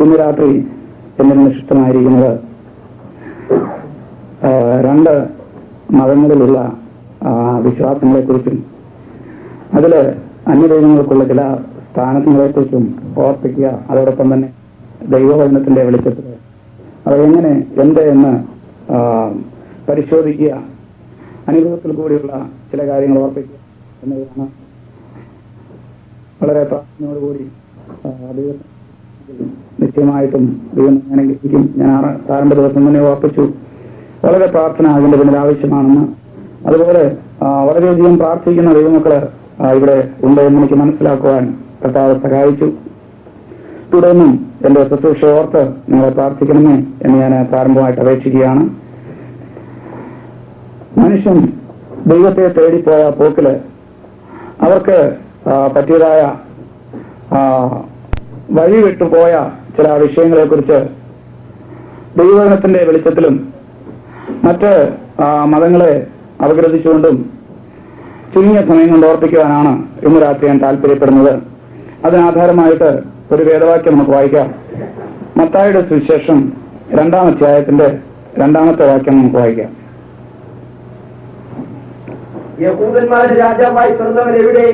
ഇന്ന് രാത്രി എന്നിൽ നിക്ഷിപ്തമായിരിക്കുന്നത് രണ്ട് മതങ്ങളിലുള്ള വിശ്വാസങ്ങളെക്കുറിച്ചും അതിൽ അന്യദൈവങ്ങൾക്കുള്ള ചില സ്ഥാനങ്ങളെക്കുറിച്ചും ഓർപ്പിക്കുക. അതോടൊപ്പം തന്നെ ദൈവവചനത്തിന്റെ വെളിച്ചത്തിൽ അതെങ്ങനെ എന്ത് എന്ന് പരിശോധിക്കുക, അനുഭവത്തിൽ കൂടിയുള്ള ചില കാര്യങ്ങൾ ഓർപ്പിക്കുക എന്നതാണ്. വളരെ പ്രാർത്ഥനയോടുകൂടി നിശ്ചയമായിട്ടും ദൈവം അങ്ങനെ ഗ്രഹിക്കും. ഞാൻ പ്രാരംഭ ദിവസം തന്നെ ഓർപ്പിച്ചു, വളരെ പ്രാർത്ഥന അതിന്റെ പിന്നിൽ ആവശ്യമാണെന്ന്. അതുപോലെ വളരെയധികം പ്രാർത്ഥിക്കുന്ന ദൈവമക്കള് ഇവിടെ ഉണ്ട് എന്ന് എനിക്ക് മനസ്സിലാക്കുവാൻ കർത്താവ് സഹായിച്ചു. തുടർന്നും എന്റെ ശുശ്രൂഷ ഓർത്ത് നിങ്ങളെ പ്രാർത്ഥിക്കണമേ എന്ന് ഞാൻ പ്രാരംഭമായിട്ട് അപേക്ഷിക്കുകയാണ്. മനുഷ്യൻ ദൈവത്തെ തേടിപ്പോയ പോക്കില് അവർക്ക് പറ്റിയതായ വഴി വിട്ടുപോയ ചില വിഷയങ്ങളെക്കുറിച്ച് ദൈവവചനത്തിന്റെ വെളിച്ചത്തിലും മറ്റ് മതങ്ങളെ അപഗ്രഥിച്ചുകൊണ്ടും ചുരുങ്ങിയ സമയം കൊണ്ട് ഓർപ്പിക്കുവാനാണ് ഇന്ന് രാത്രി ഞാൻ താല്പര്യപ്പെടുന്നത്. അതിനാധാരമായിട്ട് ഒരു വേദവാക്യം നമുക്ക് വായിക്കാം. മത്തായിയുടെ സുവിശേഷം 2-ാം അധ്യായത്തിന്റെ 2-ാമത്തെ വാക്യം നമുക്ക് വായിക്കാം. യഹൂദന്മാരുടെ രാജാവായി പിറന്നവൻ എവിടെ?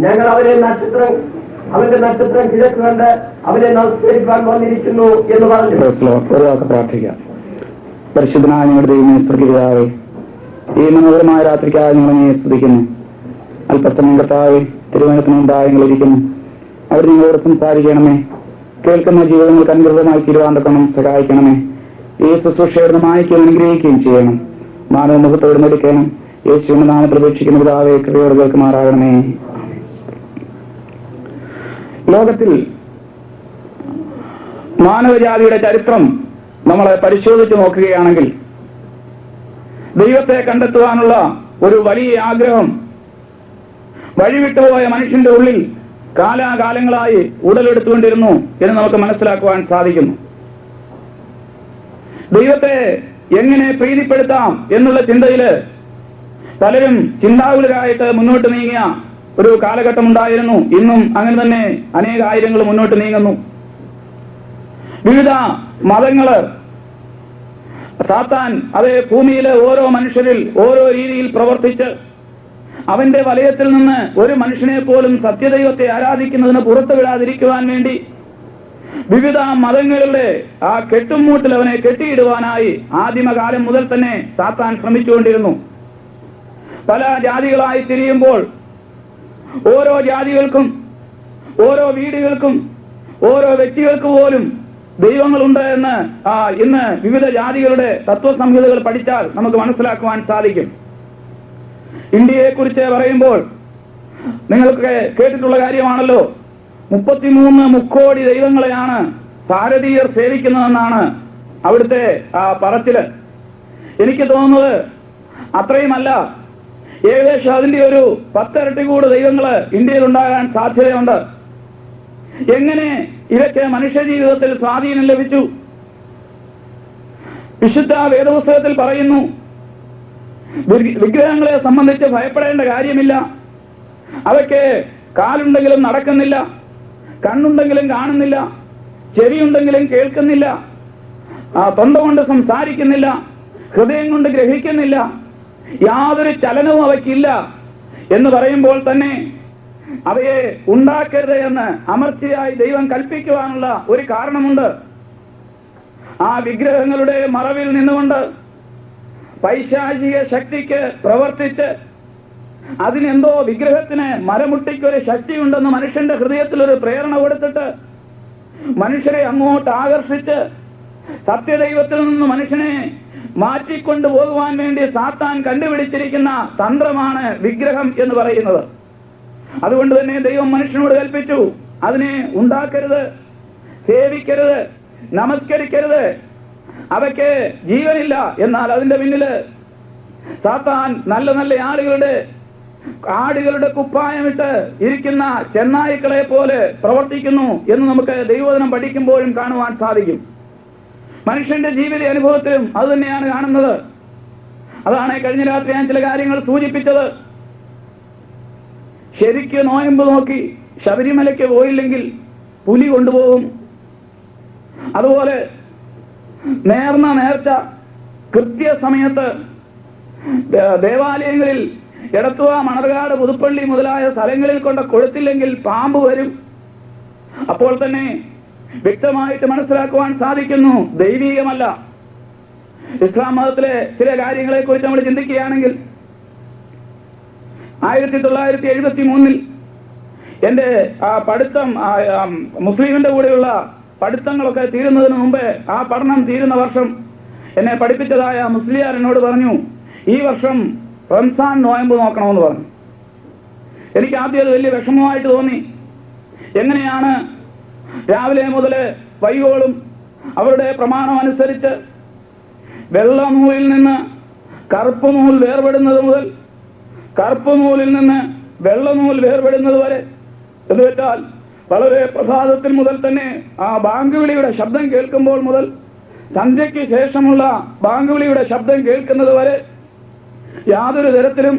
ഞങ്ങൾ അവന്റെ നക്ഷത്രം കിഴക്ക് കണ്ട് അവനെ നമസ്കരിക്കാൻ വന്നിരിക്കുന്നു എന്ന് പറഞ്ഞു. ഒരു വാക്ക് പ്രാർത്ഥിക്കാം. പരിശുദ്ധനായ ഞങ്ങളുടെ ദൈവമേ, സ്തുതിയാവേ, ഈ മനോഹരമായ രാത്രിക്കായി ഞങ്ങളെ സ്തുതിക്കുന്നു. അല്പത്തനം കർത്താവേ, തിരുവനന്തപുരത്തിന് മുമ്പായി ഞങ്ങളിരിക്കുന്നു. അവർ നിങ്ങളോട് സംസാരിക്കണമേ. കേൾക്കുന്ന ജീവിതങ്ങൾക്ക് അനുഗ്രഹമായി തിരുവാന്തക്കണം സഹായിക്കണമേ. ഈ ശുശ്രൂഷയോട് മാനിക്കുകയും അനുഗ്രഹിക്കുകയും ചെയ്യണം. മാനവ മുഖത്തോട് എടുക്കണം. യേശുവിന്റെ നാമത്തിൽ അപേക്ഷിക്കുന്ന പിതാവേ, കൃപയോട് കേൾക്കുമാറാകണമേ. ലോകത്തിൽ മാനവജാതിയുടെ ചരിത്രം നമ്മളെ പരിശോധിച്ച് നോക്കുകയാണെങ്കിൽ ദൈവത്തെ കണ്ടെത്തുവാനുള്ള ഒരു വലിയ ആഗ്രഹം വഴിവിട്ടുപോയ മനുഷ്യന്റെ ഉള്ളിൽ കാലാകാലങ്ങളായി ഉടലെടുത്തുകൊണ്ടിരുന്നു എന്ന് നമുക്ക് മനസ്സിലാക്കുവാൻ സാധിക്കുന്നു. ദൈവത്തെ എങ്ങനെ പ്രീതിപ്പെടുത്താം എന്നുള്ള ചിന്തയില് പലരും ചിന്താകുലരായിട്ട് മുന്നോട്ട് നീങ്ങിയ ഒരു കാലഘട്ടം ഉണ്ടായിരുന്നു. ഇന്നും അങ്ങനെ തന്നെ അനേക ആയിരങ്ങൾ മുന്നോട്ട് നീങ്ങുന്നു. വിവിധ മതങ്ങള് സാത്താൻ അതേ ഭൂമിയിലെ ഓരോ മനുഷ്യരിൽ ഓരോ രീതിയിൽ പ്രവർത്തിച്ച് അവന്റെ വലയത്തിൽ നിന്ന് ഒരു മനുഷ്യനെ പോലും സത്യദൈവത്തെ ആരാധിക്കുന്നതിന് പുറത്തു വിടാതിരിക്കുവാൻ വേണ്ടി വിവിധ മതങ്ങളുടെ ആ കെട്ടുമൂട്ടിൽ അവനെ കെട്ടിയിടുവാനായി ആദിമകാലം മുതൽ തന്നെ സാത്താൻ ശ്രമിച്ചുകൊണ്ടിരുന്നു. പല ജാതികളായി തിരിയുമ്പോൾ ഓരോ ജാതികൾക്കും ഓരോ വീടുകൾക്കും ഓരോ വ്യക്തികൾക്ക് പോലും ദൈവങ്ങളുണ്ട് എന്ന് ഇന്ന് വിവിധ ജാതികളുടെ തത്വസംഹിതകൾ പഠിച്ചാൽ നമുക്ക് മനസ്സിലാക്കുവാൻ സാധിക്കും. ഇന്ത്യയെ കുറിച്ച് പറയുമ്പോൾ നിങ്ങൾക്ക് കേട്ടിട്ടുള്ള കാര്യമാണല്ലോ, 33 മുക്കോടി ദൈവങ്ങളെയാണ് ഭാരതീയർ സേവിക്കുന്നതെന്നാണ് അവിടുത്തെ പറച്ചില്. എനിക്ക് തോന്നുന്നത് അത്രയുമല്ല, ഏകദേശം അതിന്റെ ഒരു 10 ഇരട്ടി കൂടി ദൈവങ്ങള് ഇന്ത്യയിൽ ഉണ്ടാകാൻ സാധ്യതയുണ്ട്. എങ്ങനെ ഇതൊക്കെ മനുഷ്യ ജീവിതത്തിൽ സ്വാധീനം ലഭിച്ചു? വിശുദ്ധ വേദപുസ്തകത്തിൽ പറയുന്നു, വിഗ്രഹങ്ങളെ സംബന്ധിച്ച് ഭയപ്പെടേണ്ട കാര്യമില്ല. അവയ്ക്ക് കാലുണ്ടെങ്കിലും നടക്കുന്നില്ല, കണ്ണുണ്ടെങ്കിലും കാണുന്നില്ല, ചെവിയുണ്ടെങ്കിലും കേൾക്കുന്നില്ല, തൊണ്ട കൊണ്ട് സംസാരിക്കുന്നില്ല, ഹൃദയം കൊണ്ട് ഗ്രഹിക്കുന്നില്ല, യാതൊരു ചലനവും അവയ്ക്കില്ല എന്ന് പറയുമ്പോൾ തന്നെ അവയെ ഉണ്ടാക്കരുത് എന്ന് അമർച്ചയായി ദൈവം കൽപ്പിക്കുവാനുള്ള ഒരു കാരണമുണ്ട്. ആ വിഗ്രഹങ്ങളുടെ മറവിൽ നിന്നുകൊണ്ട് പൈശാചിക ശക്തിക്ക് പ്രവർത്തിച്ച് അതിനെന്തോ വിഗ്രഹത്തിന് മരമുട്ടിക്കൊരു ശക്തിയുണ്ടെന്ന് മനുഷ്യന്റെ ഹൃദയത്തിൽ ഒരു പ്രേരണ കൊടുത്തിട്ട് മനുഷ്യരെ അങ്ങോട്ട് ആകർഷിച്ച് സത്യദൈവത്തിൽ നിന്ന് മനുഷ്യനെ മാറ്റിക്കൊണ്ടു പോകുവാൻ വേണ്ടി സാത്താൻ കണ്ടുപിടിച്ചിരിക്കുന്ന തന്ത്രമാണ് വിഗ്രഹം എന്ന് പറയുന്നത്. അതുകൊണ്ട് തന്നെ ദൈവം മനുഷ്യനോട് കൽപ്പിച്ചു, അതിനെ ഉണ്ടാക്കരുത്, സേവിക്കരുത്, നമസ്കരിക്കരുത്, അവയ്ക്ക് ജീവനില്ല. എന്നാൽ അതിന്റെ പിന്നില് സാത്താൻ നല്ല നല്ല ആടുകളുടെ കുപ്പായമിട്ട് ഇരിക്കുന്ന ചെന്നായ്ക്കളെ പോലെ പ്രവർത്തിക്കുന്നു എന്ന് നമുക്ക് ദൈവവചനം പഠിക്കുമ്പോഴും കാണുവാൻ സാധിക്കും. മനുഷ്യന്റെ ജീവിത അനുഭവത്തിലും അത് തന്നെയാണ് കാണുന്നത്. അതാണ് കഴിഞ്ഞ രാത്രി ഞാൻ ചില കാര്യങ്ങൾ സൂചിപ്പിച്ചത്. ശരിക്ക് നോയമ്പ് നോക്കി ശബരിമലയ്ക്ക് പോയില്ലെങ്കിൽ പുലി കൊണ്ടുപോകും. അതുപോലെ നേർച്ച കൃത്യസമയത്ത് ദേവാലയങ്ങളിൽ എടത്തുവ, മണർകാട്, പുതുപ്പള്ളി മുതലായ സ്ഥലങ്ങളിൽ കൊണ്ട് കൊടുത്തില്ലെങ്കിൽ പാമ്പ് വരും. അപ്പോൾ തന്നെ വ്യക്തമായിട്ട് മനസ്സിലാക്കുവാൻ സാധിക്കുന്നു, ദൈവീകമല്ല. ഇസ്ലാം മതത്തിലെ ചില കാര്യങ്ങളെ കുറിച്ച് നമ്മൾ ചിന്തിക്കുകയാണെങ്കിൽ 1973 എന്റെ പഠിത്തം, മുസ്ലിമിന്റെ കൂടെയുള്ള പഠിത്തങ്ങളൊക്കെ തീരുന്നതിന് മുമ്പ്, ആ പഠനം തീരുന്ന വർഷം എന്നെ പഠിപ്പിച്ചതായ മുസ്ലിയാർ എന്നോട് പറഞ്ഞു, ഈ വർഷം റംസാൻ നോയമ്പ് നോക്കണമെന്ന് പറഞ്ഞു. എനിക്ക് ആദ്യം അത് വലിയ വിഷമമായിട്ട് തോന്നി. എങ്ങനെയാണ് രാവിലെ മുതൽ വൈകോളും അവരുടെ പ്രമാണം അനുസരിച്ച് വെള്ള നൂലിൽ നിന്ന് കറുപ്പ് നൂൽ വേർപെടുന്നത് മുതൽ കറുപ്പ് നൂലിൽ നിന്ന് വെള്ള നൂൽ വേർപെടുന്നത് വരെ, എന്ന് വെച്ചാൽ വളരെ പ്രഭാതത്തിൽ മുതൽ തന്നെ ആ ബാങ്ക് വിളിയുടെ ശബ്ദം കേൾക്കുമ്പോൾ മുതൽ സന്ധ്യയ്ക്ക് ശേഷമുള്ള ബാങ്ക് വിളിയുടെ ശബ്ദം കേൾക്കുന്നത് വരെ യാതൊരു തരത്തിലും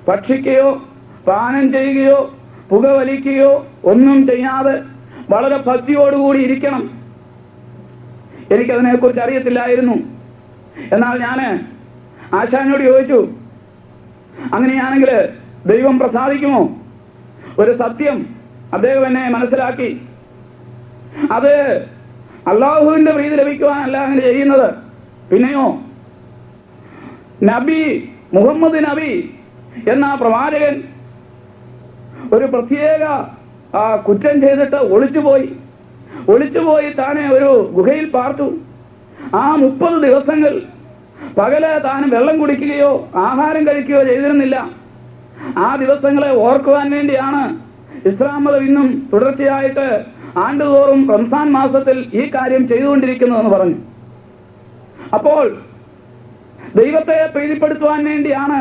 ഭക്ഷിക്കുകയോ പാനം ചെയ്യുകയോ പുകവലിക്കുകയോ ഒന്നും ചെയ്യാതെ വളരെ ഭക്തിയോടുകൂടി ഇരിക്കണം. എനിക്കതിനെക്കുറിച്ച് അറിയത്തില്ലായിരുന്നു. എന്നാൽ ഞാൻ ആശാനോട് ചോദിച്ചു, അങ്ങനെയാണെങ്കിൽ ദൈവം പ്രസാദിക്കുമോ? ഒരു സത്യം അദ്ദേഹം എന്നെ മനസ്സിലാക്കി. അത് അള്ളാഹുവിന്റെ പ്രീതി ലഭിക്കുവാനല്ല അങ്ങനെ ചെയ്യുന്നത്. പിന്നെയോ നബി മുഹമ്മദ് നബി എന്ന പ്രവാചകൻ ഒരു പ്രത്യേക കുറ്റം ചെയ്തിട്ട് ഒളിച്ചുപോയി താനെ ഒരു ഗുഹയിൽ പാർത്തു. ആ 30 ദിവസങ്ങൾ പകല് താൻ വെള്ളം കുടിക്കുകയോ ആഹാരം കഴിക്കുകയോ ചെയ്തിരുന്നില്ല. ആ ദിവസങ്ങളെ ഓർക്കുവാൻ വേണ്ടിയാണ് ഇസ്ലാം മതം ഇന്നും തുടർച്ചയായിട്ട് ആണ്ടുതോറും റംസാൻ മാസത്തിൽ ഈ കാര്യം ചെയ്തുകൊണ്ടിരിക്കുന്നതെന്ന് പറഞ്ഞു. അപ്പോൾ ദൈവത്തെ പ്രീതിപ്പെടുത്തുവാൻ വേണ്ടിയാണ്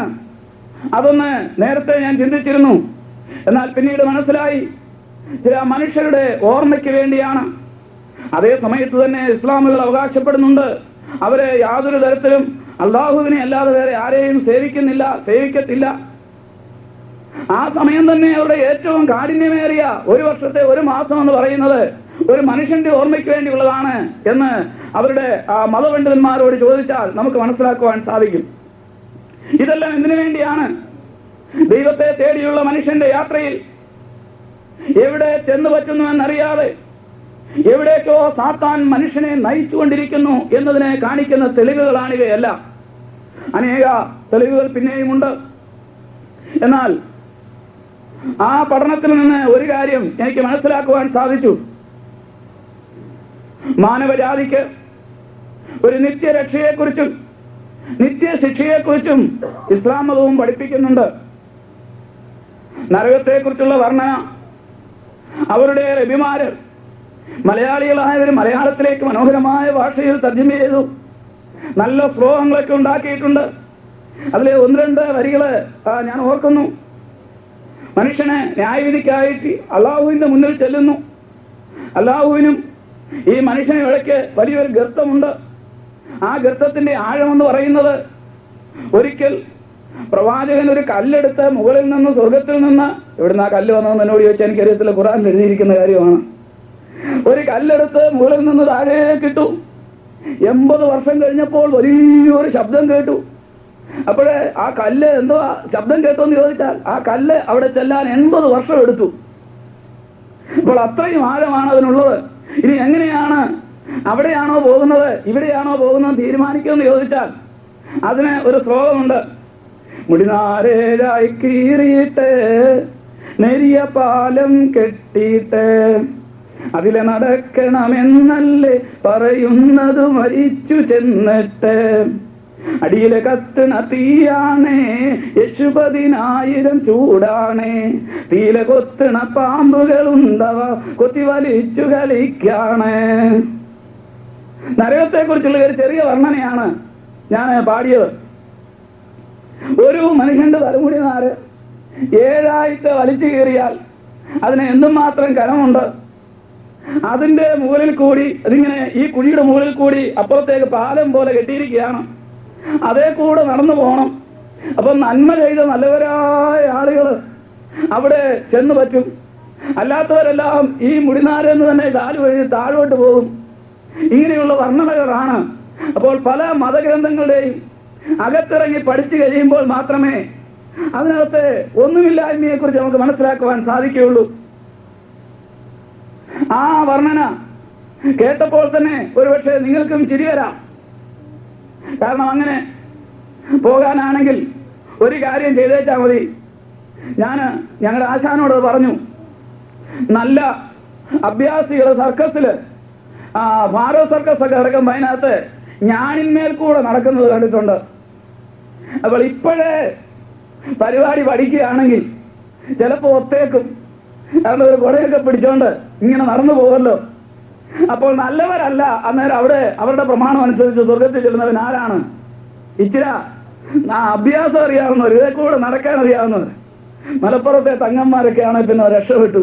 അതൊന്ന് നേരത്തെ ഞാൻ ചിന്തിച്ചിരുന്നു. എന്നാൽ പിന്നീട് മനസ്സിലായി, ചില മനുഷ്യരുടെ ഓർമ്മയ്ക്ക് വേണ്ടിയാണ്. അതേ സമയത്ത് തന്നെ ഇസ്ലാമുകൾ അവകാശപ്പെടുന്നുണ്ട്, അവരെ യാതൊരു തരത്തിലും അള്ളാഹുവിനെ അല്ലാതെ വേറെ ആരെയും സേവിക്കത്തില്ല. ആ സമയം തന്നെ അവരുടെ ഏറ്റവും കാഠിന്യമേറിയ ഒരു വർഷത്തെ ഒരു മാസം എന്ന് പറയുന്നത് ഒരു മനുഷ്യന്റെ ഓർമ്മയ്ക്ക് വേണ്ടിയുള്ളതാണ് എന്ന് അവരുടെ മതപണ്ഡിതന്മാരോട് ചോദിച്ചാൽ നമുക്ക് മനസ്സിലാക്കുവാൻ സാധിക്കും. ഇതെല്ലാം എന്തിനു വേണ്ടിയാണ്? ദൈവത്തെ തേടിയുള്ള മനുഷ്യന്റെ യാത്രയിൽ എവിടെ ചെന്നു പറ്റുന്നുവെന്നറിയാതെ എവിടേക്കോ സാത്താൻ മനുഷ്യനെ നയിച്ചുകൊണ്ടിരിക്കുന്നു എന്നതിനെ കാണിക്കുന്ന തെളിവുകളാണിവയെല്ലാം. അനേക തെളിവുകൾ പിന്നെയുമുണ്ട്. എന്നാൽ ആ പഠനത്തിൽ നിന്ന് ഒരു കാര്യം എനിക്ക് മനസ്സിലാക്കുവാൻ സാധിച്ചു. മാനവജാതിക്ക് ഒരു നിത്യരക്ഷയെക്കുറിച്ചും നിത്യശിക്ഷയെക്കുറിച്ചും ഇസ്ലാം മതവും പഠിപ്പിക്കുന്നുണ്ട്. നരകത്തെക്കുറിച്ചുള്ള വർണ്ണന അവരുടെ റബിമാര് മലയാളികളായവർ മലയാളത്തിലേക്ക് മനോഹരമായ ഭാഷയിൽ തർജ്ജമ ചെയ്തു. നല്ല ശ്ലോകങ്ങളൊക്കെ ഉണ്ടാക്കിയിട്ടുണ്ട്. അതിലെ 1-2 വരികള് ഞാൻ ഓർക്കുന്നു. മനുഷ്യനെ ന്യായവിധിക്കായിട്ട് അള്ളാഹുവിന്റെ മുന്നിൽ ചെല്ലുന്നു. അള്ളാഹുവിനും ഈ മനുഷ്യനെ ഇടയ്ക്ക് വലിയൊരു ഗർത്തമുണ്ട്. ആ ഗർത്തത്തിന്റെ ആഴമെന്ന് പറയുന്നത്, ഒരിക്കൽ പ്രവാചകൻ ഒരു കല്ലെടുത്ത് മുകളിൽ നിന്ന്, സ്വർഗത്തിൽ നിന്ന്, എവിടുന്ന് ആ കല്ല് വന്നതെന്ന് എന്നോട് ചോദിച്ചാൽ എനിക്കറിയത്തില്ല, ഖുർആനിൽ എഴുതിയിരിക്കുന്ന കാര്യമാണ്. ഒരു കല്ലെടുത്ത് മുകളിൽ നിന്ന് താഴേക്കിട്ടു. 80 വർഷം കഴിഞ്ഞപ്പോൾ വലിയൊരു ശബ്ദം കേട്ടു. അപ്പോഴേ ആ കല്ല് എന്തോ ശബ്ദം കേട്ടോന്ന് ചോദിച്ചാൽ ആ കല്ല് അവിടെ ചെല്ലാൻ 80 വർഷം എടുത്തു. അപ്പോൾ അത്രയും ആഴമാണ് അതിനുള്ളത്. ഇനി എങ്ങനെയാണ് അവിടെയാണോ പോകുന്നത് ഇവിടെയാണോ പോകുന്നത് തീരുമാനിക്കുമെന്ന് ചോദിച്ചാൽ അതിന് ഒരു ശ്ലോകമുണ്ട്. മുടിനാരേഴായി കീറിയിട്ട് നെരിയ പാലം കെട്ടിയിട്ട് അതിലെ നടക്കണമെന്നല്ലേ പറയുന്നത്, മരിച്ചു ചെന്നിട്ട് അടിയിലെ കത്തുണ തീയാണേ 80,000 ചൂടാണേ, തീയിലെ കൊത്തുണ പാമ്പുകളുണ്ടവ കൊത്തി വലിച്ചു കളിക്കാണ്. നരകത്തെ കുറിച്ചുള്ള ഒരു ചെറിയ വർണ്ണനയാണ് ഞാൻ പാടിയത്. ഒരു മനുഷ്യന്റെ തലമുടി നാര് 7 വലിച്ചു കീറിയാൽ അതിന് എന്തുമാത്രം കനമുണ്ട്. അതിന്റെ മുകളിൽ കൂടി, അതിങ്ങനെ ഈ കുഴിയുടെ മുകളിൽ കൂടി അപ്പുറത്തേക്ക് പാലം പോലെ കെട്ടിയിരിക്കുകയാണ്. അതേ കൂടെ നടന്നു പോകണം. അപ്പൊ നന്മ ചെയ്ത നല്ലവരായ ആളുകൾ അവിടെ ചെന്ന് പറ്റും. അല്ലാത്തവരെല്ലാം ഈ മുടിനാരെന്ന് തന്നെ താഴോട്ട് പോകും. ഇങ്ങനെയുള്ള വർണ്ണനകളാണ്. അപ്പോൾ പല മതഗ്രന്ഥങ്ങളുടെയും അകത്തിറങ്ങി പഠിച്ചു കഴിയുമ്പോൾ മാത്രമേ അതിനകത്ത് ഒന്നുമില്ലായ്മയെ കുറിച്ച് നമുക്ക് മനസ്സിലാക്കുവാൻ സാധിക്കുകയുള്ളൂ. ആ വർണ്ണന കേട്ടപ്പോൾ തന്നെ ഒരുപക്ഷെ നിങ്ങൾക്കും ചിരി വരാം. കാരണം അങ്ങനെ പോകാനാണെങ്കിൽ ഒരു കാര്യം ചെയ്തേച്ചാൽ മതി. ഞങ്ങളുടെ ആശാനോട് പറഞ്ഞു, നല്ല അഭ്യാസികൾ സർക്കസില് ഭാരോ സർക്കസ് ഒക്കെ നടക്കുമ്പോൾ അതിനകത്ത് ഞാണിന്മേൽ കൂടെ നടക്കുന്നത് കണ്ടിട്ടുണ്ട്. അപ്പോൾ ഇപ്പോഴേ പരിപാടി പഠിക്കുകയാണെങ്കിൽ ചിലപ്പോൾ ഒത്തേക്കും. കാരണം ഒരു കുടയൊക്കെ പിടിച്ചോണ്ട് ഇങ്ങനെ നടന്നു പോകുമല്ലോ. അപ്പോൾ നല്ലവരല്ല അന്നേരം അവരുടെ പ്രമാണം അനുസരിച്ച് സ്വർഗത്തിൽ ചെല്ലുന്നവൻ ആരാണ്? ഇച്ചിര അഭ്യാസം അറിയാവുന്നവർ, ഇതേ കൂടെ നടക്കാൻ അറിയാവുന്നവർ. മലപ്പുറത്തെ തങ്ങന്മാരൊക്കെയാണ് പിന്നെ രക്ഷപ്പെട്ടു.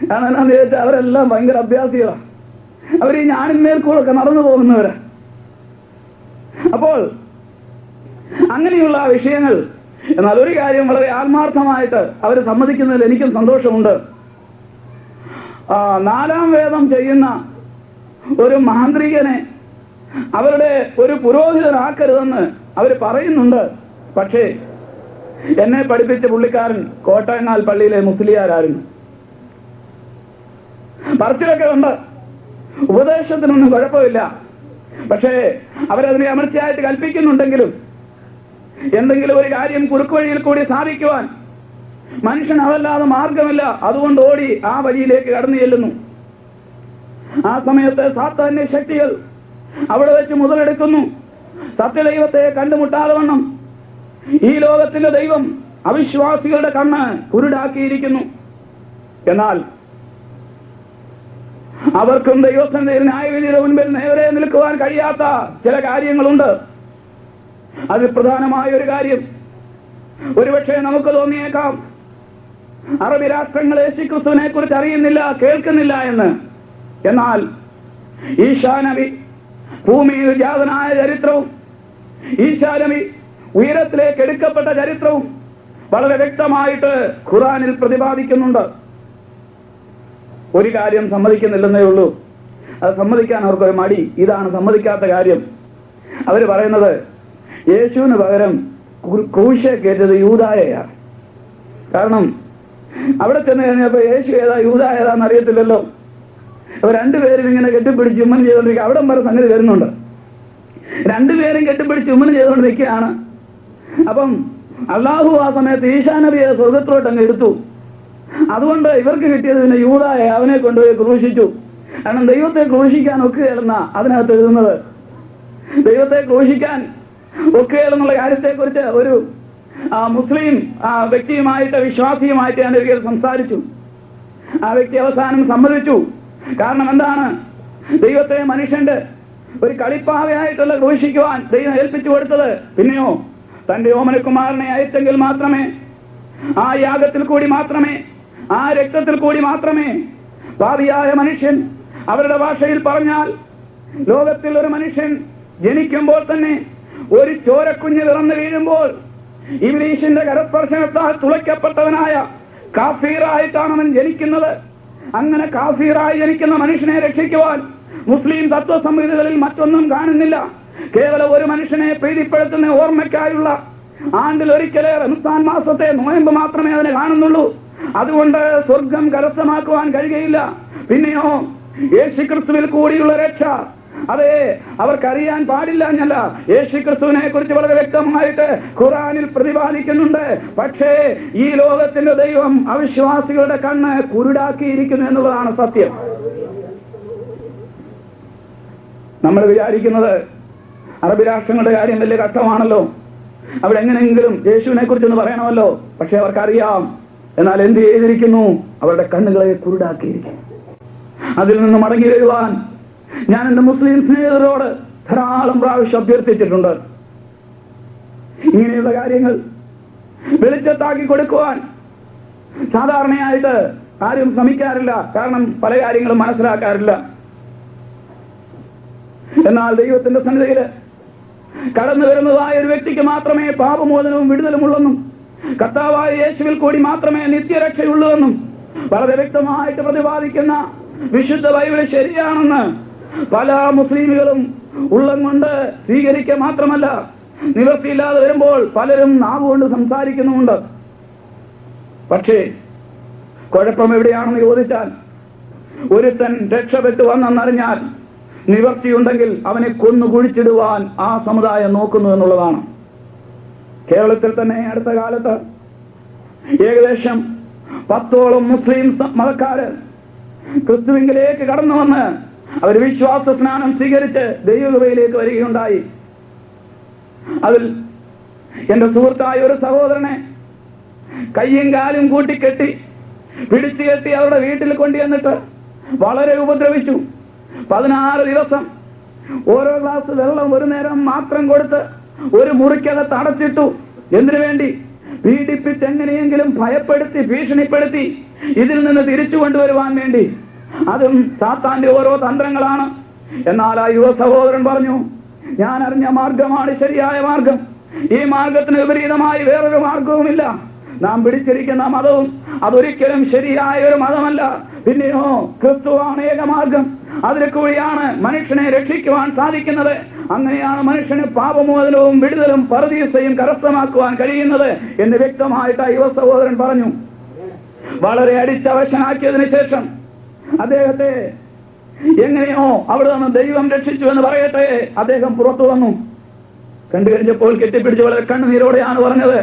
കാരണം എന്താണെന്ന് ചോദിച്ചാൽ അവരെല്ലാം ഭയങ്കര അഭ്യാസികളാണ്. അവർ ഈ ഞാണിന്മേൽ കൂടെ ഒക്കെ നടന്നു പോകുന്നവരാ. അപ്പോൾ അങ്ങനെയുള്ള വിഷയങ്ങൾ. എന്നാൽ ഒരു കാര്യം വളരെ ആത്മാർത്ഥമായിട്ട് അവർ സമ്മതിക്കുന്നതിൽ എനിക്കും സന്തോഷമുണ്ട്. 4-ാം വേദം ചെയ്യുന്ന ഒരു മാന്ത്രികനെ അവരുടെ ഒരു പുരോഹിതനാക്കരുതെന്ന് അവർ പറയുന്നുണ്ട്. പക്ഷേ എന്നെ പഠിപ്പിച്ച പുള്ളിക്കാരൻ കോട്ടയങ്ങാൽ പള്ളിയിലെ മുസ്ലിയാരായിരുന്നു. പറച്ചിലൊക്കെ ഉണ്ട്, ഉപദേശത്തിനൊന്നും കുഴപ്പമില്ല. പക്ഷേ അവരതിനെ അമർച്ചയായിട്ട് കൽപ്പിക്കുന്നുണ്ടെങ്കിലും എന്തെങ്കിലും ഒരു കാര്യം കുറുക്കു വഴിയിൽ കൂടി സാധിക്കുവാൻ മനുഷ്യൻ അതല്ലാതെ മാർഗമില്ല. അതുകൊണ്ട് ഓടി ആ വഴിയിലേക്ക് കടന്നു ചെല്ലുന്നു. ആ സമയത്ത് സാത്താന്യ ശക്തികൾ അവിടെ വെച്ച് മുതലെടുക്കുന്നു. സത്യദൈവത്തെ കണ്ടുമുട്ടാതെ വണ്ണം ഈ ലോകത്തിലെ ദൈവം അവിശ്വാസികളുടെ കണ്ണ് കുരുടാക്കിയിരിക്കുന്നു. എന്നാൽ അവർക്കും ദൈവസന്നിധിയിൽ ന്യായവിധിയുടെ മുൻപിൽ നേരെ നിൽക്കുവാൻ കഴിയാത്ത ചില കാര്യങ്ങളുണ്ട്. അതിൽ പ്രധാനമായ ഒരു കാര്യം ഒരുപക്ഷെ നമുക്ക് തോന്നിയേക്കാം, അറബി രാഷ്ട്രങ്ങൾ യേശുക്രിസ്തുവിനെ കുറിച്ച് അറിയുന്നില്ല, കേൾക്കുന്നില്ല എന്ന്. എന്നാൽ ഈശാ നബി ഭൂമിയിൽ ജാതനായ ചരിത്രവും ഈശാ നബി ഉയരത്തിലേക്ക് എടുക്കപ്പെട്ട ചരിത്രവും വളരെ വ്യക്തമായിട്ട് ഖുർആനിൽ പ്രതിപാദിക്കുന്നുണ്ട്. ഒരു കാര്യം സമ്മതിക്കുന്നില്ലെന്നേ ഉള്ളൂ. അത് സമ്മതിക്കാൻ അവർക്കൊരു മടി. ഇതാണ് സമ്മതിക്കാത്ത കാര്യം. അവർ പറയുന്നത് യേശുവിന് പകരം ക്രൂശെ കയറ്റത് യൂദായയാണ്. കാരണം അവിടെ ചെന്ന് കഴിഞ്ഞപ്പോൾ യേശു ഏതാ യൂദാ ഏതാന്ന് അറിയത്തില്ലല്ലോ. അവർ രണ്ടുപേരും ഇങ്ങനെ കെട്ടിപ്പിടിച്ച് ഉമ്മൻ ചെയ്തുകൊണ്ടിരിക്കുക. അവിടെ വരെ സംഗതി വരുന്നുണ്ട്. രണ്ടുപേരും കെട്ടിപ്പിടിച്ച് ഉമ്മൻ ചെയ്തുകൊണ്ട് നിൽക്കുകയാണ്. അപ്പം അള്ളാഹു ആ സമയത്ത് ഈശാ നബിയെ സ്വർഗത്തിലോട്ട് അങ്ങ് എടുത്തു. അതുകൊണ്ട് ഇവർക്ക് കിട്ടിയത് പിന്നെ യൂദായെ അവനെ കൊണ്ടുപോയി ക്രൂശിച്ചു. കാരണം ദൈവത്തെ ക്രൂശിക്കാൻ ഒക്കുകയെന്ന അതിനകത്ത് എഴുതുന്നത്. ദൈവത്തെ ക്രൂശിക്കാൻ ഒക്കുകയെന്നുള്ള കാര്യത്തെക്കുറിച്ച് ഒരു മുസ്ലിം വ്യക്തിയുമായിട്ട് വിശ്വാസിയുമായിട്ട് ഞാൻ ഒരിക്കൽ സംസാരിച്ചു. ആ വ്യക്തി അവസാനം സമ്മതിച്ചു. കാരണം എന്താണ്? ദൈവത്തെ മനുഷ്യന്റെ ഒരു കളിപ്പാവയായിട്ടുള്ള ക്രൂശിക്കുവാൻ ദൈവം ഏൽപ്പിച്ചു കൊടുത്തത്. പിന്നെയോ തന്റെ ഓമനകുമാരനെ അയച്ചെങ്കിൽ മാത്രമേ, ആ യാഗത്തിൽ കൂടി മാത്രമേ, ആ രക്തത്തിൽ കൂടി മാത്രമേ പാപിയായ മനുഷ്യൻ, അവരുടെ ഭാഷയിൽ പറഞ്ഞാൽ ലോകത്തിൽ ഒരു മനുഷ്യൻ ജനിക്കുമ്പോൾ തന്നെ ഒരു ചോരക്കുഞ്ഞ് പിറന്നു വീഴുമ്പോൾ ഇബ്ലീസിന്റെ കരസ്പർശനത്താൽ തുളയ്ക്കപ്പെട്ടവനായ കാഫീറായിട്ടാണ് അവൻ ജനിക്കുന്നത്. അങ്ങനെ കാഫീറായി ജനിക്കുന്ന മനുഷ്യനെ രക്ഷിക്കുവാൻ മുസ്ലിം തത്വസംഹിതകളിൽ മറ്റൊന്നും കാണുന്നില്ല. കേവലം ഒരു മനുഷ്യനെ പ്രീതിപ്പെടുത്തുന്ന ഓർമ്മയ്ക്കായുള്ള ആണ്ടിൽ ഒരിക്കലേ റംസാൻ മാസത്തെ നോയമ്പ് മാത്രമേ അതിനെ കാണുന്നുള്ളൂ. അതുകൊണ്ട് സ്വർഗം കരസ്ഥമാക്കുവാൻ കഴിയുകയില്ല. പിന്നെയോ യേശുക്രിസ്തുവിൽ കൂടിയുള്ള രക്ഷ, അതെ, അവർക്കറിയാൻ പാടില്ല എന്നല്ല. യേശുക്രിസ്തുവിനെ കുറിച്ച് വളരെ വ്യക്തമായിട്ട് ഖുർആനിൽ പ്രതിപാദിക്കുന്നുണ്ട്. പക്ഷേ ഈ ലോകത്തിന്റെ ദൈവം അവിശ്വാസികളുടെ കണ്ണ് കുരുടാക്കിയിരിക്കുന്നു എന്നുള്ളതാണ് സത്യം. നമ്മൾ വിചാരിക്കുന്നത് അറബി രാഷ്ട്രങ്ങളുടെ കാര്യം വലിയ കഷ്ടമാണല്ലോ, അവിടെ എങ്ങനെയെങ്കിലും യേശുവിനെ കുറിച്ചൊന്ന് പറയണമല്ലോ. പക്ഷെ അവർക്കറിയാം. എന്നാൽ എന്ത് ചെയ്തിരിക്കുന്നു? അവരുടെ കണ്ണുകളെ കുരുടാക്കിയിരിക്കുന്നു. അതിൽ നിന്ന് മടങ്ങി വരുവാൻ ഞാൻ എന്റെ മുസ്ലിം സ്നേഹിതരോട് ധാരാളം പ്രാവശ്യം അഭ്യർത്ഥിച്ചിട്ടുണ്ട്. ഇങ്ങനെയുള്ള കാര്യങ്ങൾ വെളിച്ചത്താക്കി കൊടുക്കുവാൻ സാധാരണയായിട്ട് ആരും ശ്രമിക്കാറില്ല. കാരണം പല കാര്യങ്ങളും മനസ്സിലാക്കാറില്ല. എന്നാൽ ദൈവത്തിന്റെ സന്നിധിയില് കടന്നു വരുന്നതായ ഒരു വ്യക്തിക്ക് മാത്രമേ പാപമോചനവും വിടുതലുമുള്ളെന്നും കർത്താവായ യേശുവിൽ കൂടി മാത്രമേ നിത്യരക്ഷയുള്ളൂ എന്നും വളരെ വ്യക്തമായിട്ട് പ്രതിപാദിക്കുന്ന വിശുദ്ധ ബൈബിൾ ശരിയാണെന്ന് പല മുസ്ലിമുകളും ഉള്ളം കൊണ്ട് സ്വീകരിക്കുക മാത്രമല്ല, നിവൃത്തിയില്ലാതെ വരുമ്പോൾ പലരും നാവുകൊണ്ട് സംസാരിക്കുന്നുമുണ്ട്. പക്ഷേ കുഴപ്പം എവിടെയാണെന്ന് ചോദിച്ചാൽ, ഒരുത്തൻ രക്ഷപ്പെട്ടു വന്നെന്നറിഞ്ഞാൽ നിവർത്തിയുണ്ടെങ്കിൽ അവനെ കൊന്നു കുഴിച്ചിടുവാൻ ആ സമുദായം നോക്കുന്നു എന്നുള്ളതാണ്. കേരളത്തിൽ തന്നെ അടുത്ത കാലത്ത് ഏകദേശം 10ഓളം മുസ്ലിം മതക്കാര് ക്രിസ്തുവിലേക്ക് കടന്നു വന്ന് അവർ വിശ്വാസ സ്നാനം സ്വീകരിച്ച് ദൈവകൃപയിലേക്ക് വരികയുണ്ടായി. അതിൽ എന്റെ സുഹൃത്തായ ഒരു സഹോദരനെ കയ്യും കാലും കൂട്ടിക്കെട്ടി പിടിച്ചു കെട്ടി അവരുടെ വീട്ടിൽ കൊണ്ടുവന്നിട്ട് വളരെ ഉപദ്രവിച്ചു. 16 ദിവസം ഓരോ ഗ്ലാസ് വെള്ളം ഒരു നേരം മാത്രം കൊടുത്ത് ഒരു മുറിക്കകത്ത് അടച്ചിട്ടു. എന്തിനു വേണ്ടി? പീഡിപ്പിച്ച് എങ്ങനെയെങ്കിലും ഭയപ്പെടുത്തി ഭീഷണിപ്പെടുത്തി ഇതിൽ നിന്ന് തിരിച്ചു കൊണ്ടുവരുവാൻ വേണ്ടി. അതും സാത്താന്റെ ഓരോ തന്ത്രങ്ങളാണ്. എന്നാൽ ആ യുവ സഹോദരൻ പറഞ്ഞു, ഞാൻ അറിഞ്ഞ മാർഗമാണ് ശരിയായ മാർഗം. ഈ മാർഗത്തിന് വിപരീതമായി വേറൊരു മാർഗവുമില്ല. നാം പിടിച്ചിരിക്കുന്ന മതവും അതൊരിക്കലും ശരിയായ ഒരു മതമല്ല. പിന്നെയോ ക്രിസ്തുവാണ് ഏകമാർഗം. അതിൽ കൂടിയാണ് മനുഷ്യനെ രക്ഷിക്കുവാൻ സാധിക്കുന്നത്. അങ്ങനെയാണ് മനുഷ്യന് പാപമോചനവും വിടുതലും പറുദീസയും കരസ്ഥമാക്കുവാൻ കഴിയുന്നത് എന്ന് വ്യക്തമായിട്ട് യുവ സഹോദരൻ പറഞ്ഞു. വളരെ അടിച്ചവശനാക്കിയതിനു ശേഷം അദ്ദേഹത്തെ എങ്ങനെയോ അവിടെ നിന്ന് ദൈവം രക്ഷിച്ചു എന്ന് പറയട്ടെ, അദ്ദേഹം പുറത്തു വന്നു. കണ്ടു കഴിഞ്ഞപ്പോൾ കെട്ടിപ്പിടിച്ച് വളരെ കണ്ണുനീരോടെയാണ് പറഞ്ഞത്,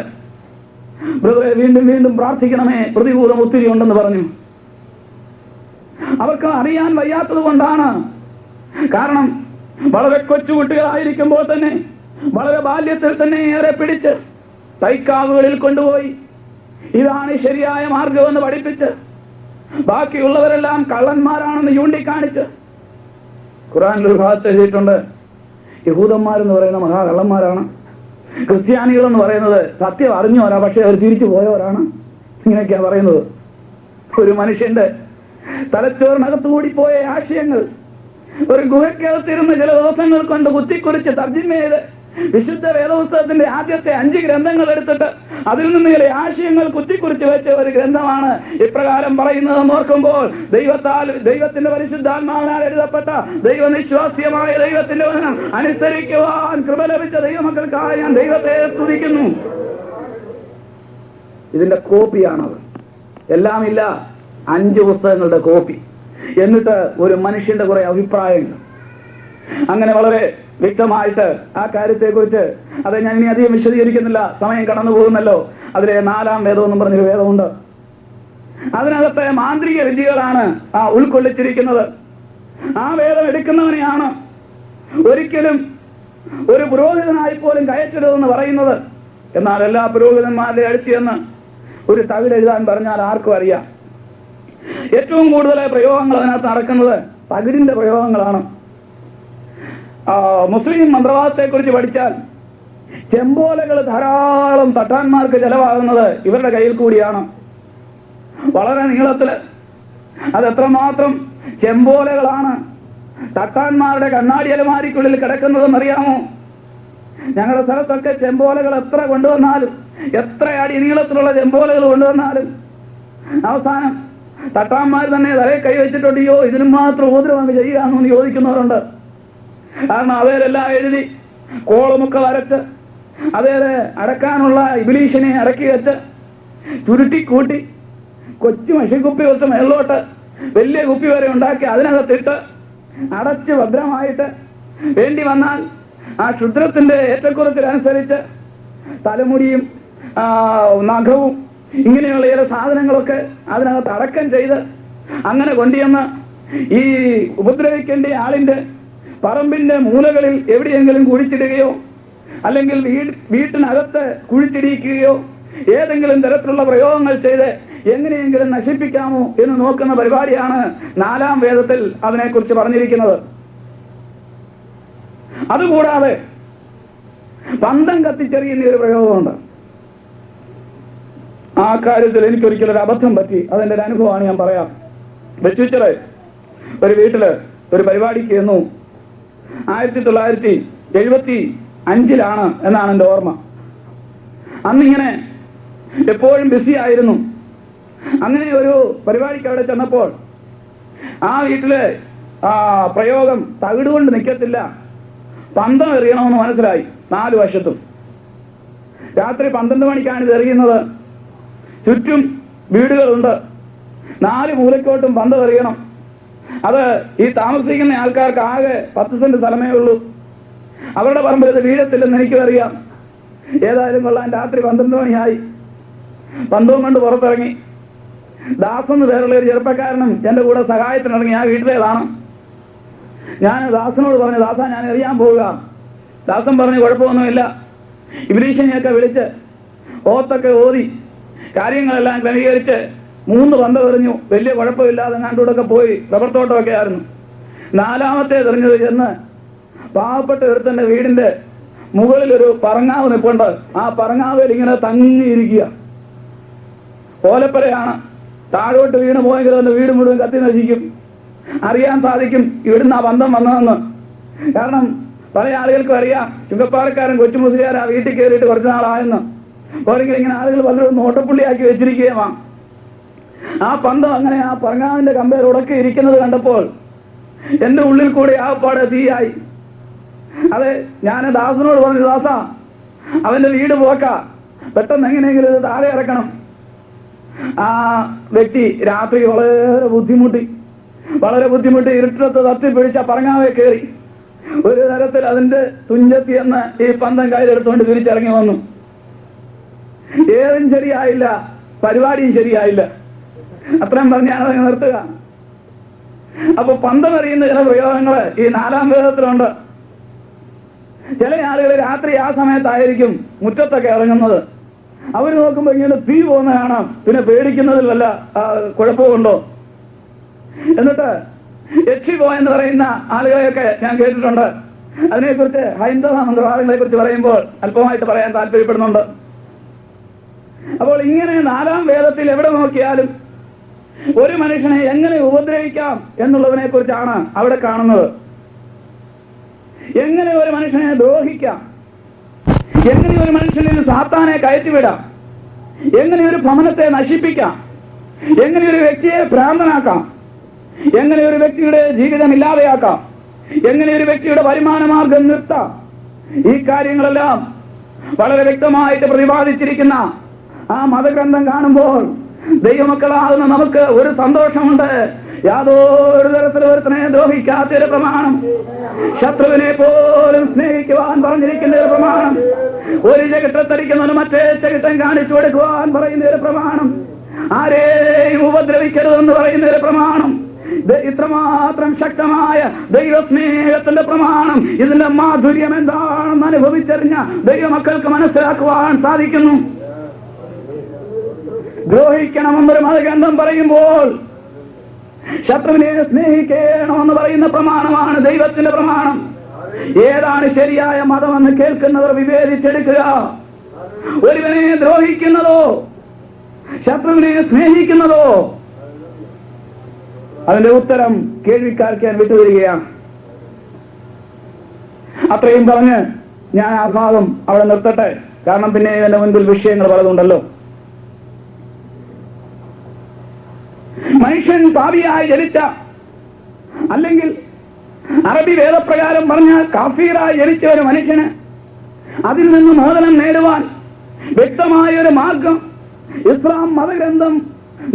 ബ്രദറെ വീണ്ടും വീണ്ടും പ്രാർത്ഥിക്കണമേ, പ്രതികൂലം ഒത്തിരി ഉണ്ടെന്ന് പറഞ്ഞു. അവർക്ക് അറിയാൻ വയ്യാത്തത് കൊണ്ടാണ്. കാരണം വളരെ കൊച്ചുകുട്ടികളായിരിക്കുമ്പോൾ തന്നെ, വളരെ ബാല്യത്തിൽ തന്നെ ഏറെ പിടിച്ച് തൈക്കാവുകളിൽ കൊണ്ടുപോയി ഇതാണ് ശരിയായ മാർഗമെന്ന് പഠിപ്പിച്ച് ബാക്കിയുള്ളവരെല്ലാം കള്ളന്മാരാണെന്ന് ചൂണ്ടിക്കാണിച്ച് ഖുർആനിൽ ഒരു ഭാഗത്ത് എഴുതിയിട്ടുണ്ട്, യഹൂദന്മാരെന്ന് പറയുന്ന മഹാകള്ളന്മാരാണ്, ക്രിസ്ത്യാനികൾ എന്ന് പറയുന്നത് സത്യം അറിഞ്ഞവരാ പക്ഷെ അവർ തിരിച്ചു പോയവരാണ്. ഇങ്ങനെയൊക്കെയാണ് പറയുന്നത്. ഒരു മനുഷ്യന്റെ തലച്ചോറിനകത്തുകൂടി പോയ ആശയങ്ങൾ ഒരു ഗുഹയ്ക്കകത്തിരുന്ന് ചില ദിവസങ്ങൾ കൊണ്ട് കുത്തിക്കുറിച്ച് തർജ്ജിമ ചെയ്ത് വിശുദ്ധ വേദപുസ്തകത്തിന്റെ ആദ്യത്തെ 5 ഗ്രന്ഥങ്ങൾ എടുത്തിട്ട് അതിൽ നിന്ന് ചില ആശയങ്ങൾ കുത്തിക്കുറിച്ച് വെച്ച ഒരു ഗ്രന്ഥമാണ് ഇപ്രകാരം പറയുന്നതെന്ന് ഓർക്കുമ്പോൾ ദൈവത്തിന്റെ പരിശുദ്ധാത്മാവിനാൽ എഴുതപ്പെട്ട ദൈവനിശ്വാസ്യമായ ദൈവത്തിന്റെ വചനം അനുസരിക്കുവാൻ കൃപ ലഭിച്ച ദൈവമക്കൾക്കായി ഞാൻ ദൈവത്തെ സ്തുതിക്കുന്നു. ഇതിന്റെ കോപ്പിയാണത്. എല്ലാമില്ല, 5 പുസ്തകങ്ങളുടെ കോപ്പി. എന്നിട്ട് ഒരു മനുഷ്യന്റെ കുറെ അഭിപ്രായങ്ങൾ. അങ്ങനെ വളരെ വ്യക്തമായിട്ട് ആ കാര്യത്തെക്കുറിച്ച് അത് ഞാൻ ഇനി അധികം വിശദീകരിക്കുന്നില്ല, സമയം കടന്നു പോകുന്നല്ലോ. അതിലെ 4-ാം വേദം എന്നും പറഞ്ഞൊരു വേദമുണ്ട്. അതിനകത്തെ മാന്ത്രിക വിദ്യകളാണ് ഉൾക്കൊള്ളിച്ചിരിക്കുന്നത്. ആ വേദം എടുക്കുന്നവനെയാണ് ഒരിക്കലും ഒരു പുരോഹിതനായി പോലും കയറ്റരുതെന്ന് പറയുന്നത്. എന്നാൽ എല്ലാ പുരോഹിതന്മാരുടെ അടുത്തെന്ന് ഒരു തകിടെഴുതാൻ പറഞ്ഞാൽ ആർക്കും അറിയാം. ഏറ്റവും കൂടുതൽ പ്രയോഗങ്ങൾ അതിനകത്ത് നടക്കുന്നത് തകിടിന്റെ പ്രയോഗങ്ങളാണ്. മുസ്ലിം മന്ത്രവാദത്തെ കുറിച്ച് പഠിച്ചാൽ ചെമ്പോലകൾ ധാരാളം തട്ടാന്മാർക്ക് ചെലവാകുന്നത് ഇവരുടെ കയ്യിൽ കൂടിയാണ്. വളരെ നീളത്തില് അതെത്രമാത്രം ചെമ്പോലകളാണ് തട്ടാന്മാരുടെ കണ്ണാടി അലമാരിക്കുള്ളിൽ കിടക്കുന്നതെന്ന് അറിയാമോ? ഞങ്ങളുടെ സ്ഥലത്തൊക്കെ ചെമ്പോലകൾ എത്ര കൊണ്ടുവന്നാലും, എത്ര അടി നീളത്തിലുള്ള ചെമ്പോലകൾ കൊണ്ടുവന്നാലും അവസാനം തട്ടാന്മാർ തന്നെ തലയിൽ കൈവച്ചിട്ടുണ്ട്, യോ ഇതിനും മാത്രം ഉപദ്രവം ചെയ്യാമെന്ന് ചോദിക്കുന്നവരുണ്ട്. കാരണം അവരെല്ലാം എഴുതി കോളമൊക്കെ വരച്ച് അതേറെ അടക്കാനുള്ള ഇബിലീഷിനെ അടക്കി വെച്ച് ചുരുട്ടിക്കൂട്ടി കൊച്ചു മഷിക്കുപ്പി വെച്ച് മേളിലോട്ട് വലിയ കുപ്പി വരെ ഉണ്ടാക്കി അതിനകത്തിട്ട് അടച്ച് ഭദ്രമായിട്ട് വേണ്ടി വന്നാൽ ആ ക്ഷുദ്രത്തിന്റെ ഏറ്റക്കുറച്ചിലനുസരിച്ച് തലമുടിയും നഖവും ഇങ്ങനെയുള്ള ചില സാധനങ്ങളൊക്കെ അതിനകത്ത് അടക്കം ചെയ്ത് അങ്ങനെ കൊണ്ടുവന്ന് ഈ ഉപദ്രവിക്കേണ്ട ആളിന്റെ പറമ്പിന്റെ മൂലകളിൽ എവിടെയെങ്കിലും കുഴിച്ചിടുകയോ അല്ലെങ്കിൽ വീട്ടിനകത്ത് കുഴിച്ചിടിക്കുകയോ ഏതെങ്കിലും തരത്തിലുള്ള പ്രയോഗങ്ങൾ ചെയ്ത് എങ്ങനെയെങ്കിലും നശിപ്പിക്കാമോ എന്ന് നോക്കുന്ന പരിപാടിയാണ് 4-ാം വേദത്തിൽ അതിനെക്കുറിച്ച് പറഞ്ഞിരിക്കുന്നത്. അതുകൂടാതെ പന്തം കത്തിച്ചെറിയുന്ന ഒരു പ്രയോഗമുണ്ട്. ആ കാര്യത്തിൽ എനിക്കൊരിക്കലൊരു അബദ്ധം പറ്റി. അതിന്റെ ഒരു അനുഭവമാണ് ഞാൻ പറയാം. വെച്ചുവെച്ചത് ഒരു വീട്ടില് ഒരു പരിപാടിക്ക് എന്നു 1975 എന്നാണ് എന്റെ ഓർമ്മ. അന്നിങ്ങനെ എപ്പോഴും ബിസി ആയിരുന്നു. അങ്ങനെ ഒരു പരിപാടിക്ക് അവിടെ ചെന്നപ്പോൾ ആ വീട്ടില് പ്രയോഗം തകിടുകൊണ്ട് നിൽക്കത്തില്ല, പന്തം എറിയണമെന്ന് മനസ്സിലായി 4 വശത്തും. രാത്രി 12 മണിക്കാണ് ഇത് എറിയുന്നത്. ചുറ്റും വീടുകളുണ്ട്, 4 മൂലക്കോട്ടും പന്തം എറിയണം. അത് ഈ താമസിക്കുന്ന ആൾക്കാർക്ക് ആകെ 10 സെന്റ് സ്ഥലമേ ഉള്ളൂ. അവരുടെ പറമ്പിൽ ഇത് വീഴത്തില്ലെന്ന് എനിക്കും അറിയാം. ഏതായാലും കൊള്ളാൻ, രാത്രി 12 മണിയായി. പന്തവും കൊണ്ട് പുറത്തിറങ്ങി. ദാസെന്ന് പേരുള്ള ഒരു ചെറുപ്പക്കാരനും എന്റെ കൂടെ സഹായത്തിനിറങ്ങി. ആ വീട്ടിലേതാണ്. ഞാൻ ദാസനോട് പറഞ്ഞു, ദാസ ഞാൻ എറിയാൻ പോവുക. ദാസൻ പറഞ്ഞു കുഴപ്പമൊന്നുമില്ല. ഇബ്ലീഷിനെയൊക്കെ വിളിച്ച് ഓത്തൊക്കെ ഓതി കാര്യങ്ങളെല്ലാം ക്രമീകരിച്ച് 3 പന്തം എറിഞ്ഞു. വലിയ കുഴപ്പമില്ലാതെ കണ്ടൂടൊക്കെ പോയി. റബ്ബർ തോട്ടമൊക്കെ ആയിരുന്നു. 4ാമത്തെ എറിഞ്ഞത് ചെന്ന് പാവപ്പെട്ട ഒരുത്തന്റെ വീടിന്റെ മുകളിലൊരു പറങ്ങാവ് നിൽപ്പുണ്ട്. ആ പറങ്ങാവിൽ ഇങ്ങനെ തങ്ങിയിരിക്കുക. ഓലപ്പരയാണ്. താഴോട്ട് വീണ് പോയെങ്കിൽ അവന്റെ വീട് മുഴുവൻ കത്തി നശിക്കും. അറിയാൻ സാധിക്കും ഇവിടുന്ന് ആ ബന്ധം വന്നതെന്ന്. കാരണം പല ആളുകൾക്കും അറിയാം, ചുങ്കപ്പാറക്കാരൻ കൊച്ചുമുസ്ലിയാർ ആ വീട്ടിൽ കയറിയിട്ട് കുറച്ചു നാളായെന്ന്. പോരെങ്കിൽ ഇങ്ങനെ ആളുകൾ പലരും നോട്ടപ്പുള്ളിയാക്കി വെച്ചിരിക്കുകയുമാണ്. ആ പന്തം അങ്ങനെ ആ പറങ്ങാവിന്റെ കമ്പേർ ഉടക്കി ഇരിക്കുന്നത് കണ്ടപ്പോൾ എന്റെ ഉള്ളിൽ കൂടി ആ പാടെ തീയായി. അതെ, ഞാൻ ദാസനോട് പറഞ്ഞു, ദാസ അവന്റെ വീട് പോക്ക, പെട്ടെന്ന് എങ്ങനെയെങ്കിലും ഇത് താഴെ ഇറക്കണം. ആ വ്യക്തി രാത്രി വളരെ ബുദ്ധിമുട്ടി ഇരുട്ടത്ത് തത്തിപ്പിടിച്ച പറങ്ങാവെ കയറി ഒരു തരത്തിൽ അതിന്റെ തുഞ്ചത്തി എന്ന് ഈ പന്തം കയ്യിലെടുത്തുകൊണ്ട് തിരിച്ചിറങ്ങി വന്നു. ഏതും ശരിയായില്ല, പരിപാടിയും ശരിയായില്ല. അത്രയും പറഞ്ഞാണ് നിർത്തുക. അപ്പൊ പന്തം എറിയുന്ന ചില പ്രയോഗങ്ങള് ഈ 4ാം വേദത്തിലുണ്ട്. ചില ആളുകൾ രാത്രി ആ സമയത്തായിരിക്കും മുറ്റത്തൊക്കെ ഇറങ്ങുന്നത്. അവർ നോക്കുമ്പോ ഇങ്ങനെ തീ പോകുന്ന കാണാം. പിന്നെ പേടിക്കുന്നതിൽ വല്ല കുഴപ്പമുണ്ടോ? എന്നിട്ട് യക്ഷിപോ എന്ന് പറയുന്ന ആളുകളെയൊക്കെ ഞാൻ കേട്ടിട്ടുണ്ട്. അതിനെക്കുറിച്ച് ഹൈന്ദവ മന്ത്രവാദങ്ങളെ കുറിച്ച് പറയുമ്പോൾ അല്പമായിട്ട് പറയാൻ താല്പര്യപ്പെടുന്നുണ്ട്. അപ്പോൾ ഇങ്ങനെ 4ാം വേദത്തിൽ എവിടെ നോക്കിയാലും ഒരു മനുഷ്യനെ എങ്ങനെ ഉപദ്രവിക്കാം എന്നുള്ളതിനെ കുറിച്ചാണ് അവിടെ കാണുന്നത്. എങ്ങനെ ഒരു മനുഷ്യനെ ദ്രോഹിക്കാം, എങ്ങനെ ഒരു മനുഷ്യനിൽ സാത്താനെ കയറ്റിവിടാം, എങ്ങനെ ഒരു ഭവനത്തെ നശിപ്പിക്കാം, എങ്ങനെ ഒരു വ്യക്തിയെ ഭ്രാന്തനാക്കാം, എങ്ങനെ ഒരു വ്യക്തിയുടെ ജീവിതം ഇല്ലാതെയാക്കാം, എങ്ങനെ ഒരു വ്യക്തിയുടെ വരുമാന മാർഗം നിർത്താം. ഈ കാര്യങ്ങളെല്ലാം വളരെ വ്യക്തമായിട്ട് പ്രതിപാദിച്ചിരിക്കുന്ന ആ മതഗ്രന്ഥം കാണുമ്പോൾ ദൈവമക്കളാകുന്ന നമുക്ക് ഒരു സന്തോഷമുണ്ട്. യാതൊരു തരത്തിലും ഒരുത്തനെ ദ്രോഹിക്കാത്ത ഒരു പ്രമാണം, ശത്രുവിനെ പോലും സ്നേഹിക്കുവാൻ പറഞ്ഞിരിക്കുന്ന ഒരു പ്രമാണം, ഒരു ചകിട്ടത്തടിക്കുന്നവന് മറ്റേ ചകിട്ടം കാണിച്ചു കൊടുക്കുവാൻ പറയുന്ന ഒരു പ്രമാണം, ആരെയും ഉപദ്രവിക്കരുതെന്ന് പറയുന്ന ഒരു പ്രമാണം, ഇത്രമാത്രം ശക്തമായ ദൈവസ്നേഹത്തിന്റെ പ്രമാണം. ഇതിന്റെ മാധുര്യം എന്താണെന്ന് അനുഭവിച്ചറിഞ്ഞ ദൈവമക്കൾക്ക് മനസ്സിലാക്കുവാൻ സാധിക്കുന്നു. ദ്രോഹിക്കണമെന്നൊരു മതഗ്രന്ഥം പറയുമ്പോൾ ശത്രുവിനെ സ്നേഹിക്കണമെന്ന് പറയുന്ന പ്രമാണമാണ് ദൈവത്തിന്റെ പ്രമാണം. ഏതാണ് ശരിയായ മതമെന്ന് കേൾക്കുന്നവർ വിവേചിച്ചെടുക്കുക. ഒരുവനെ ദ്രോഹിക്കുന്നതോ ശത്രുവിനെ സ്നേഹിക്കുന്നതോ? അതിന്റെ ഉത്തരം കേൾവിക്കാർക്ക് ഞാൻ വിട്ടുവരികയാണ്. അത്രയും പറഞ്ഞ് ഞാൻ ആ ഭാഗം അവിടെ നിർത്തട്ടെ. കാരണം പിന്നെ എന്റെ മുൻപിൽ വിഷയങ്ങൾ പലതുണ്ടല്ലോ. മനുഷ്യൻ പാപിയായി ജനിച്ച, അല്ലെങ്കിൽ അറബി വേദപ്രകാരം പറഞ്ഞാൽ കാഫീറായി ജനിച്ച ഒരു മനുഷ്യന് അതിൽ നിന്ന് മോചനം നേടുവാൻ വ്യക്തമായ ഒരു മാർഗം ഇസ്ലാം മതഗ്രന്ഥം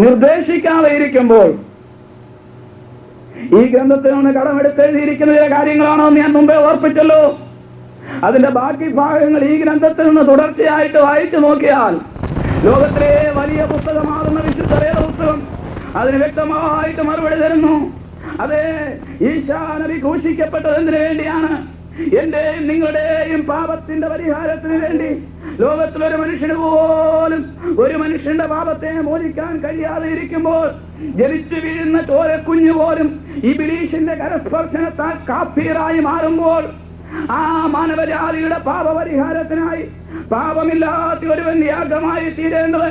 നിർദ്ദേശിക്കാതെ ഇരിക്കുമ്പോൾ, ഈ ഗ്രന്ഥത്തിൽ നിന്ന് കടമെടുത്തെഴുതിയിരിക്കുന്ന ചില കാര്യങ്ങളാണോ എന്ന് ഞാൻ മുമ്പേ ഓർപ്പിച്ചല്ലോ. അതിന്റെ ബാക്കി ഭാഗങ്ങൾ ഈ ഗ്രന്ഥത്തിൽ നിന്ന് തുടർച്ചയായിട്ട് വായിച്ചു നോക്കിയാൽ ലോകത്തിലെ വലിയ പുസ്തകമാകുന്ന വിശുദ്ധ വേദപുസ്തകം അതിന് വ്യക്തമായിട്ട് മറുപടി തരുന്നു. അതെ, ഈശാ നബി ക്രൂശിക്കപ്പെട്ടത് എന്തിനു വേണ്ടിയാണ്? എന്റെയും നിങ്ങളുടെയും പാപത്തിന്റെ പരിഹാരത്തിന് വേണ്ടി. ലോകത്തിലൊരു മനുഷ്യന് പോലും ഒരു മനുഷ്യന്റെ പാപത്തെ മോചിക്കാൻ കഴിയാതെ ഇരിക്കുമ്പോൾ, ജനിച്ചു വീഴുന്ന ചോരക്കുഞ്ഞു പോലും ഇബ്ലീസിന്റെ കരസ്പർശനത്താൽ കാഫീറായി മാറുമ്പോൾ, ആ മാനവജാതിയുടെ പാപപരിഹാരത്തിനായി പാപമില്ലാത്ത ഒരുവൻ യാഗമായി തീരേണ്ടത്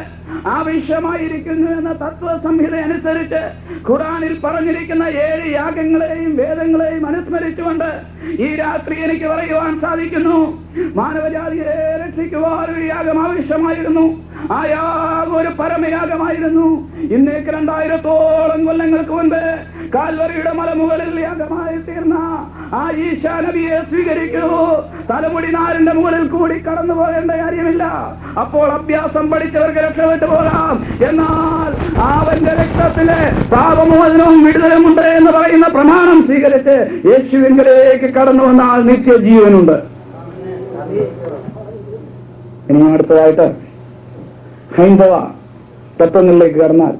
ആവശ്യമായിരിക്കുന്നു എന്ന തത്വസംഹിത അനുസരിച്ച് ഖുർആനിൽ പറഞ്ഞിരിക്കുന്ന 7 യാഗങ്ങളെയും വേദങ്ങളെയും അനുസ്മരിച്ചുകൊണ്ട് ഈ രാത്രി എനിക്ക് പറയുവാൻ സാധിക്കുന്നു, മാനവജാതിയെ രക്ഷിക്കുവാൻ ഒരു യാഗം ആവശ്യമായിരുന്നു. ആ യാഗം ഒരു പരമയാഗമായിരുന്നു. ഇന്നേക്ക് 2000-ഓളം കൊല്ലങ്ങൾക്ക് മുൻപ് കാൽവറിയുടെ മലമുകളിൽ യാഗമായി തീർന്ന ആ ഈശാ നബിയെ സ്വീകരിക്കൂ. തലമുടി നാരിന്റെ മുകളിൽ കൂടി കടന്നു പോകേണ്ട കാര്യമില്ല. അപ്പോൾ അഭ്യാസം പഠിച്ചവർക്ക് രക്ഷപ്പെട്ടു പോകാം. എന്നാൽ അവന്റെ രക്തത്തിലെ പാപമോചനവും വിടുതലുമുണ്ട് എന്ന് പറയുന്ന പ്രമാണം സ്വീകരിച്ച് യേശുവിലേക്ക് കടന്നു വന്നാൽ നിത്യജീവനുണ്ട്. ഇനി അടുത്തതായിട്ട് ഹൈന്ദവ തത്വങ്ങളിലേക്ക് കടന്നാൽ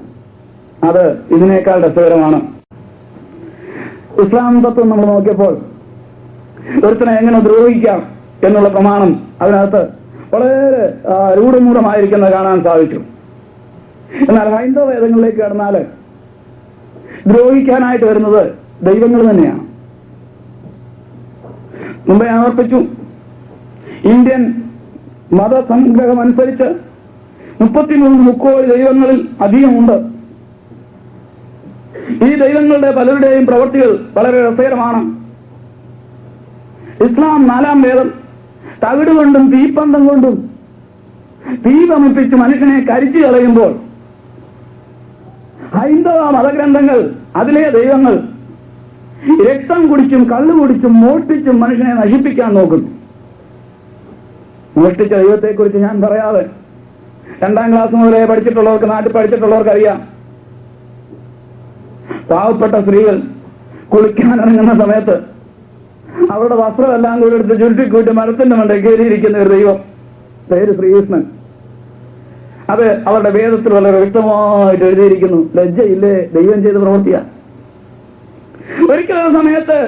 അത് ഇതിനേക്കാൾ രസകരമാണ്. ഇസ്ലാം തത്വം നമ്മൾ നോക്കിയപ്പോൾ ഒരുത്തനെ എങ്ങനെ ദ്രോഹിക്കാം എന്നുള്ള പ്രമാണം അതിനകത്ത് വളരെ രൂഢമൂഢമായിരിക്കുന്നത് കാണാൻ സാധിച്ചു. എന്നാൽ ഹൈന്ദവ വേദങ്ങളിലേക്ക് കടന്നാൽ ദ്രോഹിക്കാനായിട്ട് വരുന്നത് ദൈവങ്ങൾ തന്നെയാണ്. മുമ്പേ ആവർത്തിച്ചു, ഇന്ത്യൻ മതസംഗ്രഹം അനുസരിച്ച് 33 മുക്കോടി ദൈവങ്ങളിൽ അധികമുണ്ട്. ഈ ദൈവങ്ങളുടെ പലരുടെയും പ്രവൃത്തികൾ വളരെ രസകരമാണ്. ഇസ്ലാം 4-ാം വേദം തകിട് കൊണ്ടും തീപ്പന്തം കൊണ്ടും തീ വമിപ്പിച്ച് മനുഷ്യനെ കരിച്ചു കളയുമ്പോൾ ഹൈന്ദവ മതഗ്രന്ഥങ്ങൾ അതിലെ ദൈവങ്ങൾ രക്തം കുടിച്ചും കള്ളു കുടിച്ചും മോഷ്ടിച്ചും മനുഷ്യനെ നശിപ്പിക്കാൻ നോക്കുന്നു. മോഷ്ടിച്ച ദൈവത്തെക്കുറിച്ച് ഞാൻ പറയാതെ 2-ാം ക്ലാസ് മുതലേ പഠിച്ചിട്ടുള്ളവർക്ക്, നാട്ടിൽ പഠിച്ചിട്ടുള്ളവർക്ക് അറിയാം. പാവപ്പെട്ട സ്ത്രീകൾ കുളിക്കാൻ ഇറങ്ങുന്ന സമയത്ത് അവരുടെ വസ്ത്രമെല്ലാം കൂടി എടുത്ത് ചുരുട്ടിക്കൂട്ടി മരത്തിന്റെ മണ്ടേ കയറിയിരിക്കുന്ന ഒരു ദൈവം, പേര് ശ്രീകൃഷ്ണൻ. അത് അവരുടെ വേദത്തിൽ വളരെ വ്യക്തമായിട്ട് എഴുതിയിരിക്കുന്നു. ലജ്ജയില്ലേ ദൈവം ചെയ്ത് പ്രവർത്തിയ. ഒരിക്കലും സമയത്ത്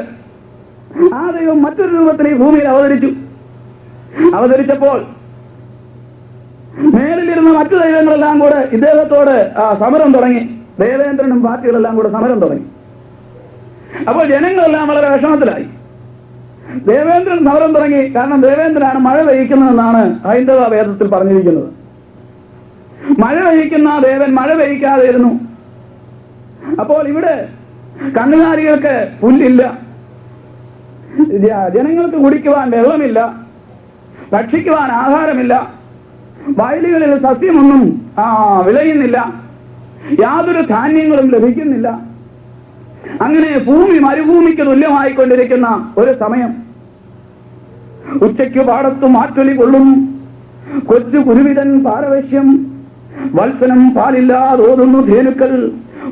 ആ ദൈവം മറ്റൊരു രൂപത്തിൽ ഈ ഭൂമിയിൽ അവതരിച്ചപ്പോൾ മേലിലിരുന്ന മറ്റു ദൈവങ്ങളെല്ലാം കൂടെ ഇദ്ദേഹത്തോട് സമരം തുടങ്ങി. ദേവേന്ദ്രനും പാർട്ടികളെല്ലാം കൂടെ സമരം തുടങ്ങി. അപ്പോൾ ജനങ്ങളെല്ലാം വളരെ വിഷമത്തിലായി. ദേവേന്ദ്രൻ സമരം തുടങ്ങി. കാരണം ദേവേന്ദ്രനാണ് മഴ പെയ്യിക്കുന്നതെന്നാണ് ഹൈന്ദവ വേദത്തിൽ പറഞ്ഞിരിക്കുന്നത്. മഴ പെയ്യിക്കുന്ന ദേവൻ മഴ പെയ്യിക്കാതെ ഇരുന്നു. അപ്പോൾ ഇവിടെ കന്നുകാലികൾക്ക് പുല്ലില്ല, ജനങ്ങൾക്ക് കുടിക്കുവാൻ വെള്ളമില്ല, ഭക്ഷിക്കുവാൻ ആഹാരമില്ല, വയലുകളിൽ സസ്യമൊന്നും വിളയുന്നില്ല, യാതൊരു ധാന്യങ്ങളും ലഭിക്കുന്നില്ല. അങ്ങനെ ഭൂമി മരുഭൂമിക്ക് തുല്യമായിക്കൊണ്ടിരിക്കുന്ന ഒരു സമയം. ഉച്ചയ്ക്ക് പാടത്തു മാറ്റൊലി കൊള്ളുന്നു, കൊച്ചു കുരുവിതൻ പാരവശ്യം, വത്സനം പാലില്ലാതോതുന്നു ധേനുക്കൾ,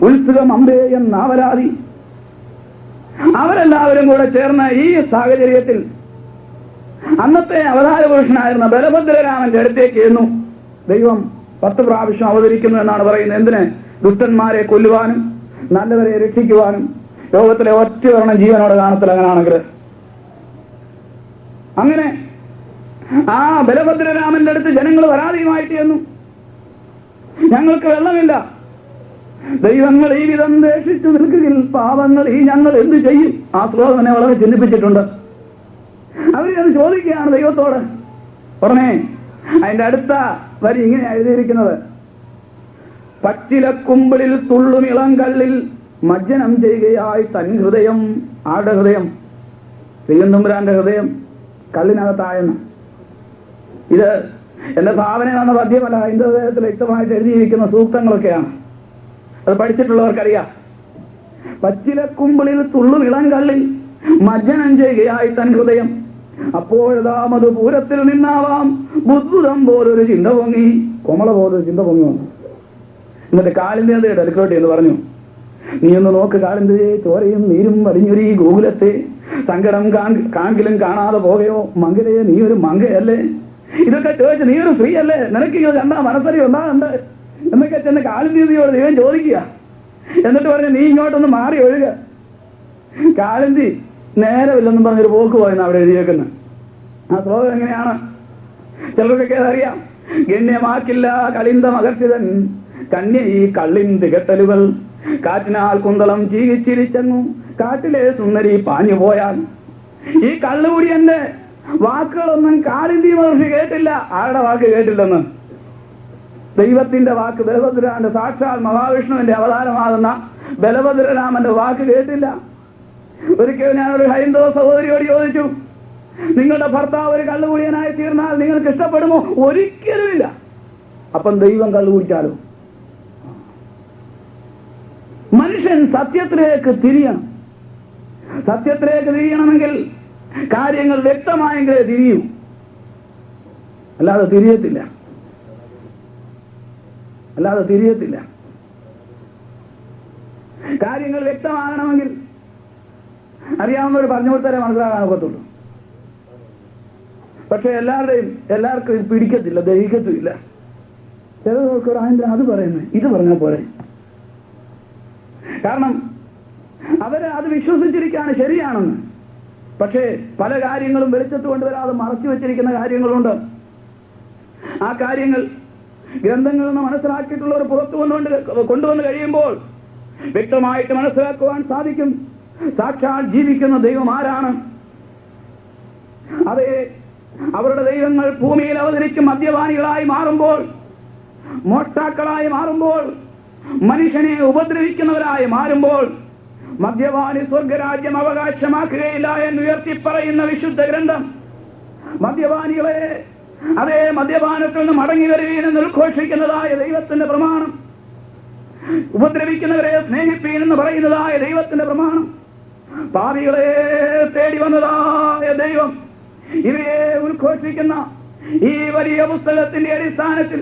ഉത്സുകം അമ്പേ എന്നാവരാതി. അവരെല്ലാവരും കൂടെ ചേർന്ന് ഈ സാഹചര്യത്തിൽ അന്നത്തെ അവതാര പുരുഷനായിരുന്ന ബലഭദ്രരാമന്റെ അടുത്തേക്ക് എന്നു ദൈവം 10 പ്രാവശ്യം അവതരിക്കുന്നു എന്നാണ് പറയുന്നത്. എന്തിന്? ദുഷ്ടന്മാരെ കൊല്ലുവാനും നല്ലവരെ രക്ഷിക്കുവാനും. ലോകത്തിലെ ഒറ്റ ഒരെണ്ണം ജീവനോടെ കാണത്തില്ല അങ്ങനാണെങ്കിൽ. അങ്ങനെ ആ ബലഭദ്രരാമന്റെ അടുത്ത് ജനങ്ങൾ പരാതിയുമായിട്ട് ചെന്നു. ഞങ്ങൾക്ക് വെള്ളമില്ല, ദൈവങ്ങൾ ഈ വിധം ദേഷിച്ചു നിൽക്കുകയിൽ പാവങ്ങൾ ഈ ഞങ്ങൾ എന്ത് ചെയ്യും? ആ ശ്ലോകം എന്നെ വളരെ ചിന്തിപ്പിച്ചിട്ടുണ്ട്. അവരത് ചോദിക്കുകയാണ് ദൈവത്തോട്. ഉടനെ അതിന്റെ അടുത്ത വരി ഇങ്ങനെ എഴുതിയിരിക്കുന്നത്: പച്ചിലക്കുമ്പിളിൽ തുള്ളും ഇളം കള്ളിൽ മജ്ജനം ചെയ്യുകയായി തൻ ഹൃദയം. ആരുടെ ഹൃദയം? ശ്രീകണ്ഠപുരാന്റെ ഹൃദയം കള്ളിനകത്തായെന്ന്. ഇത് എന്റെ ഭാവന എന്ന പദ്യമല്ല, ഹൈന്ദവ വേദത്തിൽ വ്യക്തമായിട്ട് എഴുതിയിരിക്കുന്ന സൂക്തങ്ങളൊക്കെയാണ്. അത് പഠിച്ചിട്ടുള്ളവർക്കറിയാം. പച്ചിലക്കുമ്പിളിൽ തുള്ളും ഇളം കള്ളിൽ മജ്ജനം ചെയ്യുകയായി തൻ ഹൃദയം. അപ്പോഴതാമത് പൂരത്തിൽ നിന്നാവാം ബുദ്ബുദം പോലൊരു ചിന്ത പൊങ്ങി, കൊമള പോലൊരു ചിന്ത പൊങ്ങി വന്നു. എന്നിട്ട് കാളിന്തിയെ ഡെലിക്കോട്ടി എന്ന് പറഞ്ഞു, നീ ഒന്ന് നോക്ക് കാളിന്തിയെ, ചോരയും നീരും വലിഞ്ഞൊരു ഈ ഗോകുലത്തെ സങ്കടം കാങ്കിലും കാണാതെ പോകയോ? മങ്കരയെ, നീ ഒരു മങ്കയല്ലേ? ഇതൊക്കെ ചോദിച്ച് നീ ഒരു സ്ത്രീ അല്ലേ? നിനക്ക് ഇത് കണ്ടാ മനസ്സറി ഉണ്ടാകുന്നുണ്ട് എന്നൊക്കെ ചെന്ന് കാളിന്തിയോട് ദൈവം ചോദിക്കുക. എന്നിട്ട് പറഞ്ഞു, നീ ഇങ്ങോട്ടൊന്ന് മാറി ഒഴുക. കാളിന്തി നേരമില്ലെന്നും പറഞ്ഞൊരു പോക്ക് പോയെന്ന് അവിടെ എഴുതിയേക്കുന്നത്. ആ ശ്ലോകം എങ്ങനെയാണ്? ചിലർക്കൊക്കെ അതറിയാം. ഗണ്യമാക്കില്ല കളിന്ത മകർഷിതൻ കന്യ ഈ കള്ളിൻ തികട്ടലുകൾ, കാറ്റിനാൽ കുന്തളം ചീകിച്ചിരിച്ചങ്ങു കാട്ടിലെ സുന്ദരി പാഞ്ഞു പോയാൽ. ഈ കള്ളുകൂടിയന്റെ വാക്കുകളൊന്നും കാളിന്തി മഹർഷി കേട്ടില്ല. ആരുടെ വാക്ക് കേട്ടില്ലെന്ന്? ദൈവത്തിന്റെ വാക്ക്, ബലഭദ്രരാമന്റെ, സാക്ഷാൽ മഹാവിഷ്ണുവിന്റെ അവതാരമാകുന്ന ബലഭദ്രരാമന്റെ വാക്ക് കേട്ടില്ല. ഒരിക്കൽ ഞാനൊരു ഹൈന്ദവ സഹോദരിയോട് ചോദിച്ചു, നിങ്ങളുടെ ഭർത്താവ് ഒരു കള്ളുകൂടിയനായി തീർന്നാൽ നിങ്ങൾക്ക് ഇഷ്ടപ്പെടുമോ? ഒരിക്കലുമില്ല. അപ്പം ദൈവം കള്ളുകുടിച്ചാലോ? മനുഷ്യൻ സത്യത്തിലേക്ക് തിരിയണം. സത്യത്തിലേക്ക് തിരിയണമെങ്കിൽ കാര്യങ്ങൾ വ്യക്തമായെങ്കിലേ തിരിയൂ, അല്ലാതെ തിരിയത്തില്ല. കാര്യങ്ങൾ വ്യക്തമാകണമെങ്കിൽ അറിയാവുന്നവർ പറഞ്ഞു കൊടുത്താലേ മനസ്സിലാകാൻ ഒക്കത്തുള്ളൂ. പക്ഷെ എല്ലാവർക്കും ഇത് പിടിക്കത്തില്ല, ദഹിക്കത്തുമില്ല. ചിലർക്ക് അത് പറയുന്നത് ഇത് പറഞ്ഞാൽ പോലെ. കാരണം അവര് അത് വിശ്വസിച്ചിരിക്കുകയാണ് ശരിയാണെന്ന്. പക്ഷേ പല കാര്യങ്ങളും വെളിച്ചത്ത് കൊണ്ടുവരാതെ മറച്ചു വെച്ചിരിക്കുന്ന കാര്യങ്ങളുണ്ട്. ആ കാര്യങ്ങൾ ഗ്രന്ഥങ്ങളിൽ നിന്ന് മനസ്സിലാക്കിയിട്ടുള്ളവർ പുറത്തു കൊണ്ടുവന്ന് കഴിയുമ്പോൾ വ്യക്തമായിട്ട് മനസ്സിലാക്കുവാൻ സാധിക്കും സാക്ഷാൽ ജീവിക്കുന്ന ദൈവം ആരാണ്. അതേ, അവരുടെ ദൈവങ്ങൾ ഭൂമിയിൽ അവതരിച്ച് മദ്യപാനികളായി മാറുമ്പോൾ, മോഷ്ടാക്കളായി മാറുമ്പോൾ, മനുഷ്യനെ ഉപദ്രവിക്കുന്നവരായി മാറുമ്പോൾ, മദ്യപാനി സ്വർഗരാജ്യം അവകാശമാക്കുകയില്ല എന്ന് ഉയർത്തി പറയുന്ന വിശുദ്ധ ഗ്രന്ഥം മദ്യപാനികളെ അതേ മദ്യപാനത്തിൽ നിന്ന് മടങ്ങി വരുവീനെന്ന് ഉദ്ഘോഷിക്കുന്നതായ ദൈവത്തിന്റെ പ്രമാണം, ഉപദ്രവിക്കുന്നവരെ സ്നേഹിപ്പീനെന്ന് പറയുന്നതായ ദൈവത്തിന്റെ പ്രമാണം, പാപികളെ തേടി വന്നതായ ദൈവം ഇവയെ ഉദ്ഘോഷിക്കുന്ന ഈ വലിയ പുസ്തകത്തിന്റെ അടിസ്ഥാനത്തിൽ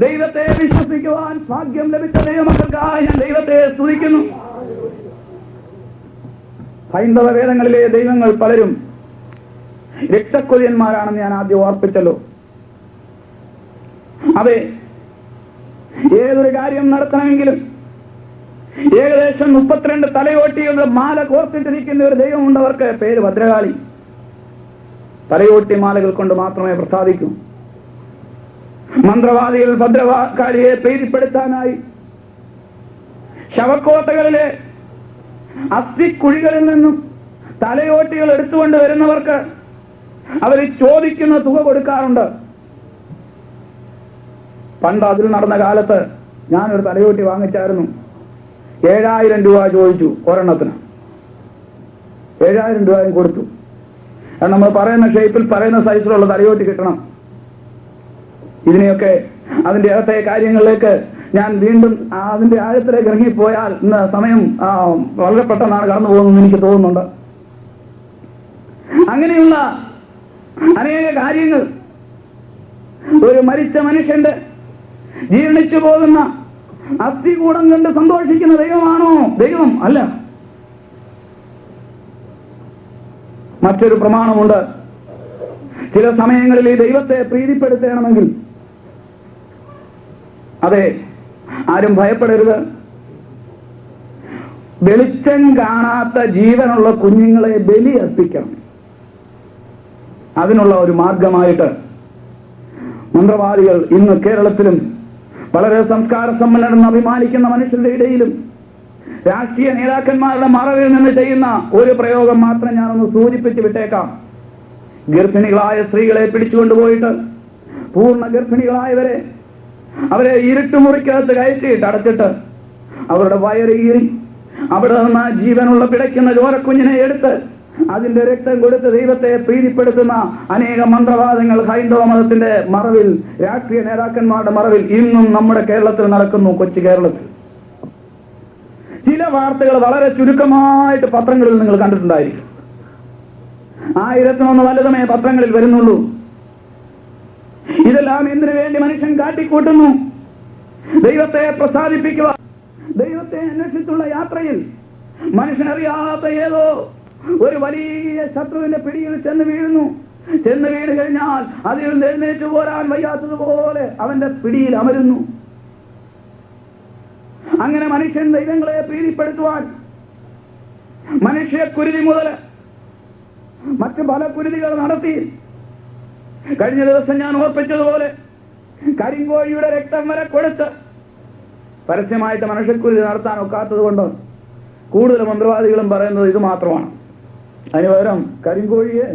ദൈവത്തെ വിശ്വസിക്കുവാൻ ഭാഗ്യം ലഭിച്ച ദൈവമക്കൾക്കായി ഞാൻ ദൈവത്തെ സ്തുതിക്കുന്നു. ഹൈന്ദവ വേദങ്ങളിലെ ദൈവങ്ങൾ പലരും രക്തക്കൊതിയന്മാരാണെന്ന് ഞാൻ ആദ്യം ഓർപ്പിച്ചല്ലോ. അതെ, ഏതൊരു കാര്യം നടത്തണമെങ്കിലും ഏകദേശം 32 തലയോട്ടികളുടെ മാല കോർത്തിട്ടിരിക്കുന്ന ഒരു ദൈവമുണ്ട്. അവർക്ക് പേര് ഭദ്രകാളി. തലയോട്ടി മാലകൾ കൊണ്ട് മാത്രമേ പ്രസാദിക്കൂ. മന്ത്രവാദികൾ ഭദ്രകാളിയെ പ്രീതിപ്പെടുത്താനായി ശവക്കോട്ടകളിലെ അസ്ഥിക്കുഴികളിൽ നിന്നും തലയോട്ടികൾ എടുത്തുകൊണ്ട് വരുന്നവർക്ക് അവർ ചോദിക്കുന്ന തുക കൊടുക്കാറുണ്ട്. പണ്ട് അതിൽ നടന്ന കാലത്ത് ഞാനൊരു തലയോട്ടി വാങ്ങിച്ചായിരുന്നു. 7000 രൂപ ചോദിച്ചു ഒരെണ്ണത്തിന്. 7000 രൂപയും കൊടുത്തു. കാരണം നമ്മൾ പറയുന്ന ഷേപ്പിൽ പറയുന്ന സൈസിലുള്ള തലയോട്ടി കിട്ടണം. ഇതിനെയൊക്കെ അതിന്റെ അകത്തെ കാര്യങ്ങളിലേക്ക് ഞാൻ വീണ്ടും അതിന്റെ ആഴത്തിലേക്ക് ഇറങ്ങിപ്പോയാൽ ഇന്ന് സമയം വളരെ പെട്ടെന്നാണ് കടന്നു പോകുന്നതെന്ന് എനിക്ക് തോന്നുന്നുണ്ട്. അങ്ങനെയുള്ള അനേക കാര്യങ്ങൾ ഒരു മരിച്ച മനുഷ്യന്റെ ജീർണിച്ചു പോകുന്ന അസ്ഥികൂടം കണ്ട് സന്തോഷിക്കുന്ന ദൈവമാണോ? ദൈവം അല്ല. മറ്റൊരു പ്രമാണമുണ്ട്. ചില സമയങ്ങളിൽ ഈ ദൈവത്തെ പ്രീതിപ്പെടുത്തണമെങ്കിൽ അതെ, ആരും ഭയപ്പെടരുത്. വെളിച്ചം കാണാത്ത ജീവനുള്ള കുഞ്ഞുങ്ങളെ ബലി അർപ്പിക്കണം. അതിനുള്ള ഒരു മാർഗമായിട്ട് മന്ത്രവാദികൾ ഇന്ന് കേരളത്തിലും വളരെ സംസ്കാര സമ്പന്നരെന്ന് അഭിമാനിക്കുന്ന മനുഷ്യരുടെ ഇടയിലും രാഷ്ട്രീയ നേതാക്കന്മാരുടെ മറവിൽ നിന്ന് ചെയ്യുന്ന ഒരു പ്രയോഗം മാത്രം ഞാനൊന്ന് സൂചിപ്പിച്ചു വിട്ടേക്കാം. ഗർഭിണികളായ സ്ത്രീകളെ പിടിച്ചുകൊണ്ടുപോയിട്ട് പൂർണ്ണ ഗർഭിണികളായവരെ അവരെ ഇരുട്ടുമുറിക്കകത്ത് കയറ്റിയിട്ട് അടച്ചിട്ട് അവരുടെ വയറീറി അവിടെ നിന്ന് ജീവനുള്ള പിടയ്ക്കുന്ന ചോരക്കുഞ്ഞിനെ എടുത്ത് അതിന്റെ രക്തം കൊടുത്ത് ദൈവത്തെ പ്രീതിപ്പെടുത്തുന്ന അനേക മന്ത്രവാദങ്ങൾ ഹൈന്ദവ മതത്തിന്റെ മറവിൽ, രാഷ്ട്രീയ നേതാക്കന്മാരുടെ മറവിൽ ഇന്നും നമ്മുടെ കേരളത്തിൽ നടക്കുന്നു. കൊച്ചു കേരളത്തിൽ ചില വാർത്തകൾ വളരെ ചുരുക്കമായിട്ട് പത്രങ്ങളിൽ നിങ്ങൾ കണ്ടിട്ടുണ്ടായിരിക്കും. 1001 വലുതമേ പത്രങ്ങളിൽ വരുന്നുള്ളൂ. ഇതെല്ലാം എന്തിനു വേണ്ടി മനുഷ്യൻ കാട്ടിക്കൂട്ടുന്നു? ദൈവത്തെ പ്രസാദിപ്പിക്കുക. ദൈവത്തെ അന്വേഷിച്ചുള്ള യാത്രയിൽ മനുഷ്യനറിയാത്ത ഏതോ ഒരു വലിയ ശത്രുവിന്റെ പിടിയിൽ ചെന്ന് വീഴുന്നു. ചെന്ന് വീണ് കഴിഞ്ഞാൽ അതിൽ നിന്ന് എഴുന്നേറ്റ് പോരാൻ വയ്യാത്തതുപോലെ അവന്റെ പിടിയിൽ അമരുന്നു. അങ്ങനെ മനുഷ്യൻ ദൈവങ്ങളെ പ്രീതിപ്പെടുത്തുവാൻ മനുഷ്യക്കുരുതി മുതൽ മറ്റു പല കുരുതികൾ നടത്തി. കഴിഞ്ഞ ദിവസം ഞാൻ ഓർപ്പിച്ചതുപോലെ കരിങ്കോഴിയുടെ രക്തം വരെ കൊടുത്ത് പരസ്യമായിട്ട് മനുഷ്യക്കുരുതി നടത്താൻ ഒക്കാത്തത് കൊണ്ട് കൂടുതൽ മന്ത്രവാദികളും പറയുന്നത് ഇത് മാത്രമാണ്. അതിന് പകരം കരിങ്കോഴിയെ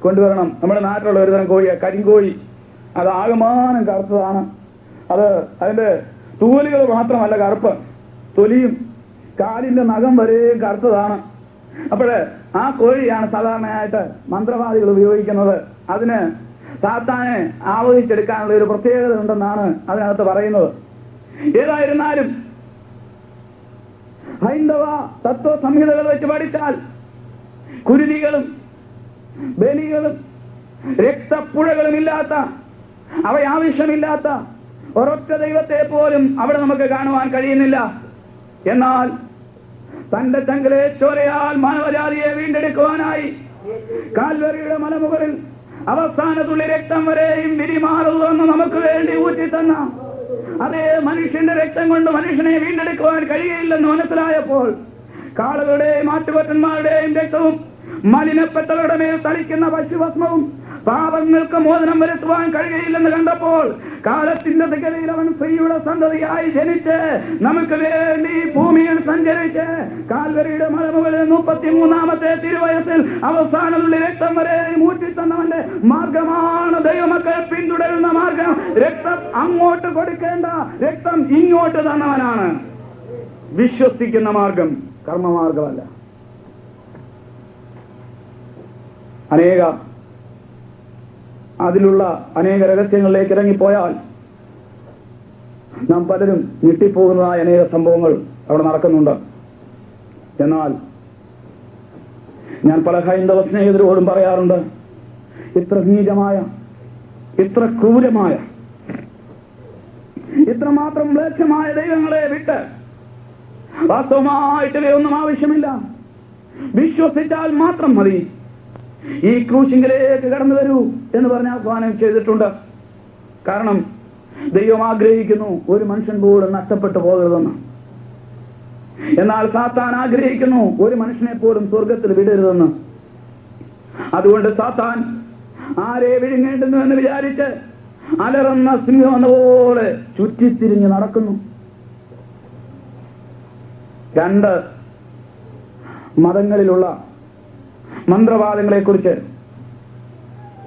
കൊണ്ടുവരണം. നമ്മുടെ നാട്ടിലുള്ള ഒരു തരം കോഴിയെ കരിങ്കോഴി. അത് ആകമാനം കറുത്തതാണ്. അതിന്റെ തൂലുകൾ മാത്രമല്ല കറുപ്പ്, തൊലിയും കാലിന്റെ നഖം വരെയും കറുത്തതാണ്. അപ്പോഴ് ആ കോഴിയാണ് സാധാരണയായിട്ട് മന്ത്രവാദികൾ ഉപയോഗിക്കുന്നത്. അതിന് സാത്താനെ ആവഹിച്ചെടുക്കാനുള്ള ഒരു പ്രത്യേകത ഉണ്ടെന്നാണ് അതിനകത്ത് പറയുന്നത്. ഏതായിരുന്നാലും ഹൈന്ദവ തത്വ സംഹിതകൾ വെച്ച് പഠിച്ചാൽ കുരുതികളും ബലികളും രക്തപ്പുഴകളും ഇല്ലാത്ത, അവയാവശ്യമില്ലാത്ത ഒരൊറ്റ ദൈവത്തെ പോലും അവിടെ നമുക്ക് കാണുവാൻ കഴിയുന്നില്ല. എന്നാൽ തന്റെ ചങ്കലെ ചോരയാൽ മാനവജാതിയെ വീണ്ടെടുക്കുവാനായി കാൽവരിയുടെ മലമുകളിൽ അവസാന തുള്ളി രക്തം വരെയും വിരിമാറുന്നു നമുക്ക് വേണ്ടി ഊറ്റിത്തന്ന അതേ മനുഷ്യന്റെ രക്തം കൊണ്ട് മനുഷ്യനെ വീണ്ടെടുക്കുവാൻ കഴിയില്ലെന്ന് മനസ്സിലായപ്പോൾ കാളുകളുടെയും ആട്ടുകൊറ്റന്മാരുടെയും രക്തവും മലിനപ്പെട്ടവരുടെ മേൽ തളിക്കുന്ന പശുഭസ്മവും പാപങ്ങൾക്ക് മോചനം വരുത്തുവാൻ കഴിയില്ലെന്ന് കണ്ടപ്പോൾ കാലത്തിന്റെ തികതയിൽ അവൻ സ്ത്രീയുടെ സന്തതിയായി ജനിച്ച് നമുക്ക് വേണ്ടി ഭൂമിയിൽ സഞ്ചരിച്ച് കാൽവരിയുടെ മലമുകളിൽ 33-ാമത്തെ തിരുവയസ്സിൽ അവസാനമുള്ള രക്തം വരെ മൂറ്റിത്തന്നവന്റെ മാർഗമാണ് ദൈവമക്കൾ പിന്തുടരുന്ന മാർഗം. രക്തം അങ്ങോട്ട് കൊടുക്കേണ്ട, രക്തം ഇങ്ങോട്ട് തന്നവനാണ്. വിശ്വസിക്കുന്ന മാർഗം കർമ്മമാർഗമല്ല. അതിലുള്ള അനേക രഹസ്യങ്ങളിലേക്ക് ഇറങ്ങിപ്പോയാൽ നാം പലരും ഞെട്ടിപ്പോകുന്നതായ അനേക സംഭവങ്ങൾ അവിടെ നടക്കുന്നുണ്ട്. എന്നാൽ ഞാൻ പല ഹൈന്ദവ സ്നേഹിതരോടും പറയാറുണ്ട്, ഇത്ര നീചമായ, ഇത്ര ക്രൂരമായ, ഇത്രമാത്രം മ്ലേച്ഛമായ ദൈവങ്ങളെ വിട്ട് വാസ്തവമായിട്ട് ഇവയൊന്നും ആവശ്യമില്ല. വിശ്വസിച്ചാൽ മാത്രം മതി. ഈ ക്രൂശിങ്കിലേക്ക് കടന്നു വരൂ എന്ന് പറഞ്ഞ് ആഹ്വാനം ചെയ്തിട്ടുണ്ട്. കാരണം ദൈവം ആഗ്രഹിക്കുന്നു ഒരു മനുഷ്യൻ പോലും നഷ്ടപ്പെട്ടു പോകരുതെന്ന്. എന്നാൽ സാത്താൻ ആഗ്രഹിക്കുന്നു ഒരു മനുഷ്യനെ പോലും സ്വർഗത്തിൽ വിടരുതെന്ന്. അതുകൊണ്ട് സാത്താൻ ആരെ വിഴുങ്ങേണ്ടുന്നു എന്ന് വിചാരിച്ച് അലറുന്ന സിംഹം എന്നപോലെ ചുറ്റിത്തിരിഞ്ഞ് നടക്കുന്നു. 2 മതങ്ങളിലുള്ള മന്ത്രവാദങ്ങളെ കുറിച്ച്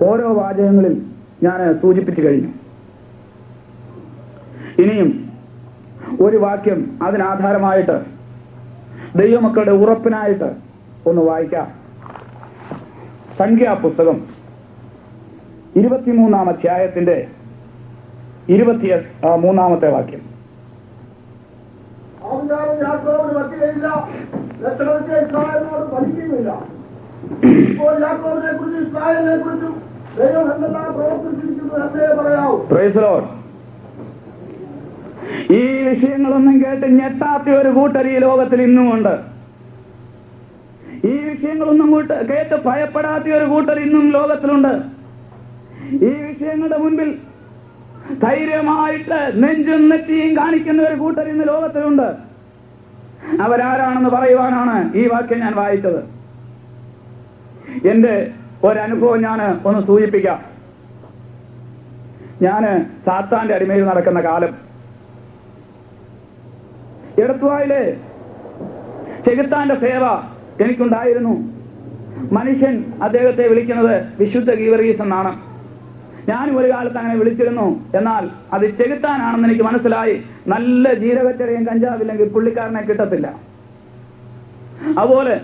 ഓരോ വാചകങ്ങളിൽ ഞാൻ സൂചിപ്പിച്ചു കഴിഞ്ഞു. ഇനിയും ഒരു വാക്യം അതിനാധാരമായിട്ട് ദൈവമക്കളുടെ ഉറപ്പിനായിട്ട് ഒന്ന് വായിക്കാം. സംഖ്യാപുസ്തകം 23-ാം അധ്യായത്തിന്റെ 23-ാമത്തെ വാക്യം. ഇപ്പോൾ യാക്കോബിനെ കുറിച്ചും ഇസ്രായേലിനെ കുറിച്ചും ദൈവം എന്തെല്ലാം പ്രവർത്തിച്ചിരിക്കുന്നു എന്നേ പറയാവൂ. Praise the lord. ഈ വിഷയങ്ങളൊന്നും കേട്ട് ഞെട്ടാത്ത ഒരു കൂട്ടർ ഈ ലോകത്തിൽ ഇന്നുമുണ്ട്. ഈ വിഷയങ്ങളൊന്നും കേട്ട് ഭയപ്പെടാത്ത ഒരു കൂട്ടർ ഇന്നും ലോകത്തിലുണ്ട്. ഈ വിഷയങ്ങളുടെ മുൻപിൽ ധൈര്യമായിട്ട് നെഞ്ചും നെറ്റിയും കാണിക്കുന്ന ഒരു കൂട്ടർ ഇന്ന് ലോകത്തിലുണ്ട്. അവരാരാണെന്ന് പറയുവാനാണ് ഈ വാക്യം ഞാൻ വായിച്ചത്. എന്റെ ഒരനുഭവം ഞാൻ ഒന്ന് സൂചിപ്പിക്കാം. ഞാൻ സാത്താന്റെ അടിമയിൽ നടക്കുന്ന കാലം, എടത്തുവായിലെ ചെകുത്താന്റെ സേവ എനിക്കുണ്ടായിരുന്നു. മനുഷ്യൻ അദ്ദേഹത്തെ വിളിക്കുന്നത് വിശുദ്ധ ഗീവർഗീസ് എന്നാണ്. ഞാനും ഒരു കാലത്ത് അങ്ങനെ വിളിച്ചിരുന്നു. എന്നാൽ അത് ചെകുത്താനാണെന്ന് എനിക്ക് മനസ്സിലായി. നല്ല ജീരകച്ചെറിയും കഞ്ചാവില്ലെങ്കിൽ പുള്ളിക്കാരനെ കിട്ടത്തില്ല. അതുപോലെ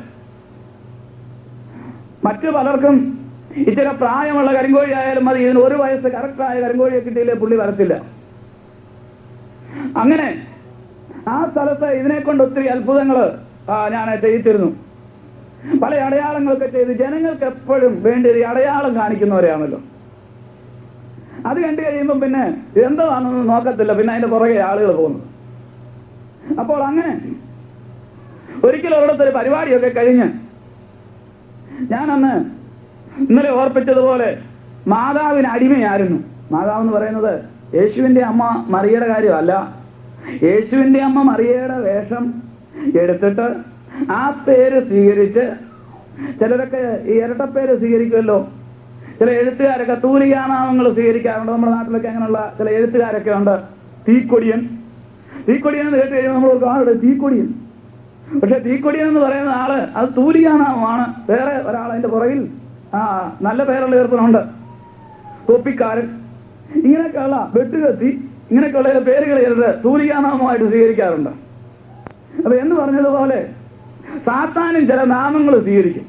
മറ്റു പലർക്കും ഇച്ചിരി പ്രായമുള്ള കരിങ്കോഴി ആയാലും മതി, ഇതിന് 1 വയസ്സ് കറക്റ്റായ കരിങ്കോഴിയെ കിട്ടിയില്ലേ പുള്ളി വരത്തില്ല. അങ്ങനെ ആ സ്ഥലത്ത് ഇതിനെ കൊണ്ട് ഒത്തിരി അത്ഭുതങ്ങൾ ഞാൻ ചെയ്യിച്ചിരുന്നു. പല അടയാളങ്ങളൊക്കെ ചെയ്ത് ജനങ്ങൾക്ക് എപ്പോഴും വേണ്ടി ഒരു അടയാളം കാണിക്കുന്നവരെയാണല്ലോ. അത് കണ്ടു കഴിയുമ്പം പിന്നെ എന്താണെന്ന് നോക്കത്തില്ല, പിന്നെ അതിന്റെ പുറകെ ആളുകൾ പോകുന്നു. അപ്പോൾ അങ്ങനെ ഒരിക്കലും അവിടുത്തെ ഒരു പരിപാടിയൊക്കെ കഴിഞ്ഞ് ഞാനന്ന് ഇന്നലെ ഓർപ്പിച്ചതുപോലെ മാതാവിന് അടിമയായിരുന്നു. മാതാവ് എന്ന് പറയുന്നത് യേശുവിന്റെ അമ്മ മറിയയുടെ കാര്യമല്ല. യേശുവിന്റെ അമ്മ മറിയയുടെ വേഷം എടുത്തിട്ട് ആ പേര് സ്വീകരിച്ച്, ചിലരൊക്കെ ഈ ഇരട്ടപ്പേര് സ്വീകരിക്കുമല്ലോ, ചില എഴുത്തുകാരൊക്കെ തൂലികാനാമങ്ങൾ സ്വീകരിക്കാറുണ്ട്. നമ്മുടെ നാട്ടിലൊക്കെ അങ്ങനെയുള്ള ചില എഴുത്തുകാരൊക്കെ ഉണ്ട്. തീക്കൊടിയൻ എന്ന് കേട്ട് കഴിയുമ്പോൾ നമ്മൾ കാണുന്നത് തീക്കൊടിയൻ. പക്ഷെ തീക്കൊടിയൻ എന്ന് പറയുന്ന ആള് അത് തൂലികാനാമമാണ്. വേറെ ഒരാൾ അതിന്റെ പുറകിൽ നല്ല പേരുള്ള ഏർപ്പനുണ്ട്. തൊപ്പിക്കാരൻ, ഇങ്ങനെയൊക്കെയുള്ള വെട്ടുകത്തി, ഇങ്ങനെയൊക്കെയുള്ള പേരുകൾ ചിലര് തൂലികാനാമമായിട്ട് സ്വീകരിക്കാറുണ്ട്. അപ്പൊ എന്ന് പറഞ്ഞതുപോലെ സാത്താനും ചില നാമങ്ങൾ സ്വീകരിക്കും.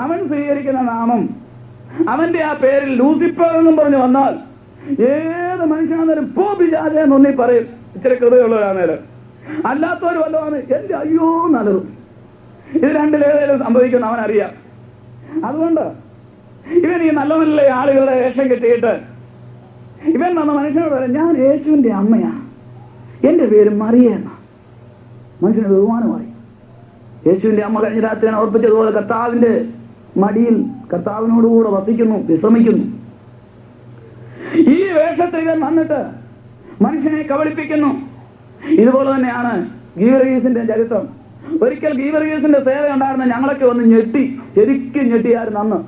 അവൻ സ്വീകരിക്കുന്ന നാമം, അവന്റെ ആ പേരിൽ ലൂസിഫർ എന്നും പറഞ്ഞു വന്നാൽ ഏത് മനുഷ്യനാന്നേരം പോ പിശാചേ എന്നൊന്നീ പറയും. ഇച്ചിരി കൃപയുള്ളവരാന്നേരം അല്ലാത്തവർ വല്ലതാണ് എന്റെ അയ്യോ നല്ലത്. ഇത് രണ്ടിലേതേലും സംഭവിക്കുന്ന അവനറിയാം. അതുകൊണ്ട് ഇവൻ ഈ നല്ല നല്ല ആളുകളുടെ വേഷം കെട്ടിയിട്ട് ഇവൻ വന്ന മനുഷ്യനോട് പറയാം, ഞാൻ യേശുവിന്റെ അമ്മയാ, എന്റെ പേര് മറിയ എന്ന. മനുഷ്യന് ബഹുമാനമായി. യേശുവിന്റെ അമ്മ കഴിഞ്ഞ രാത്രി ഞാൻ ഓർപ്പിച്ചതുപോലെ കർത്താവിന്റെ മടിയിൽ കർത്താവിനോടുകൂടെ വസിക്കുന്നു, വിശ്രമിക്കുന്നു. ഈ വേഷത്തിൽ ഇവൻ വന്നിട്ട് മനുഷ്യനെ കബളിപ്പിക്കുന്നു. ഇതുപോലെ തന്നെയാണ് ഗീവർഗീസിന്റെ ചരിത്രം. ഒരിക്കൽ ഗീവർഗീസിന്റെ സേവ ഉണ്ടായിരുന്ന ഞങ്ങളൊക്കെ ഒന്ന് ഞെട്ടി, ശരിക്കും ഞെട്ടിയായിരുന്നു അന്ന്.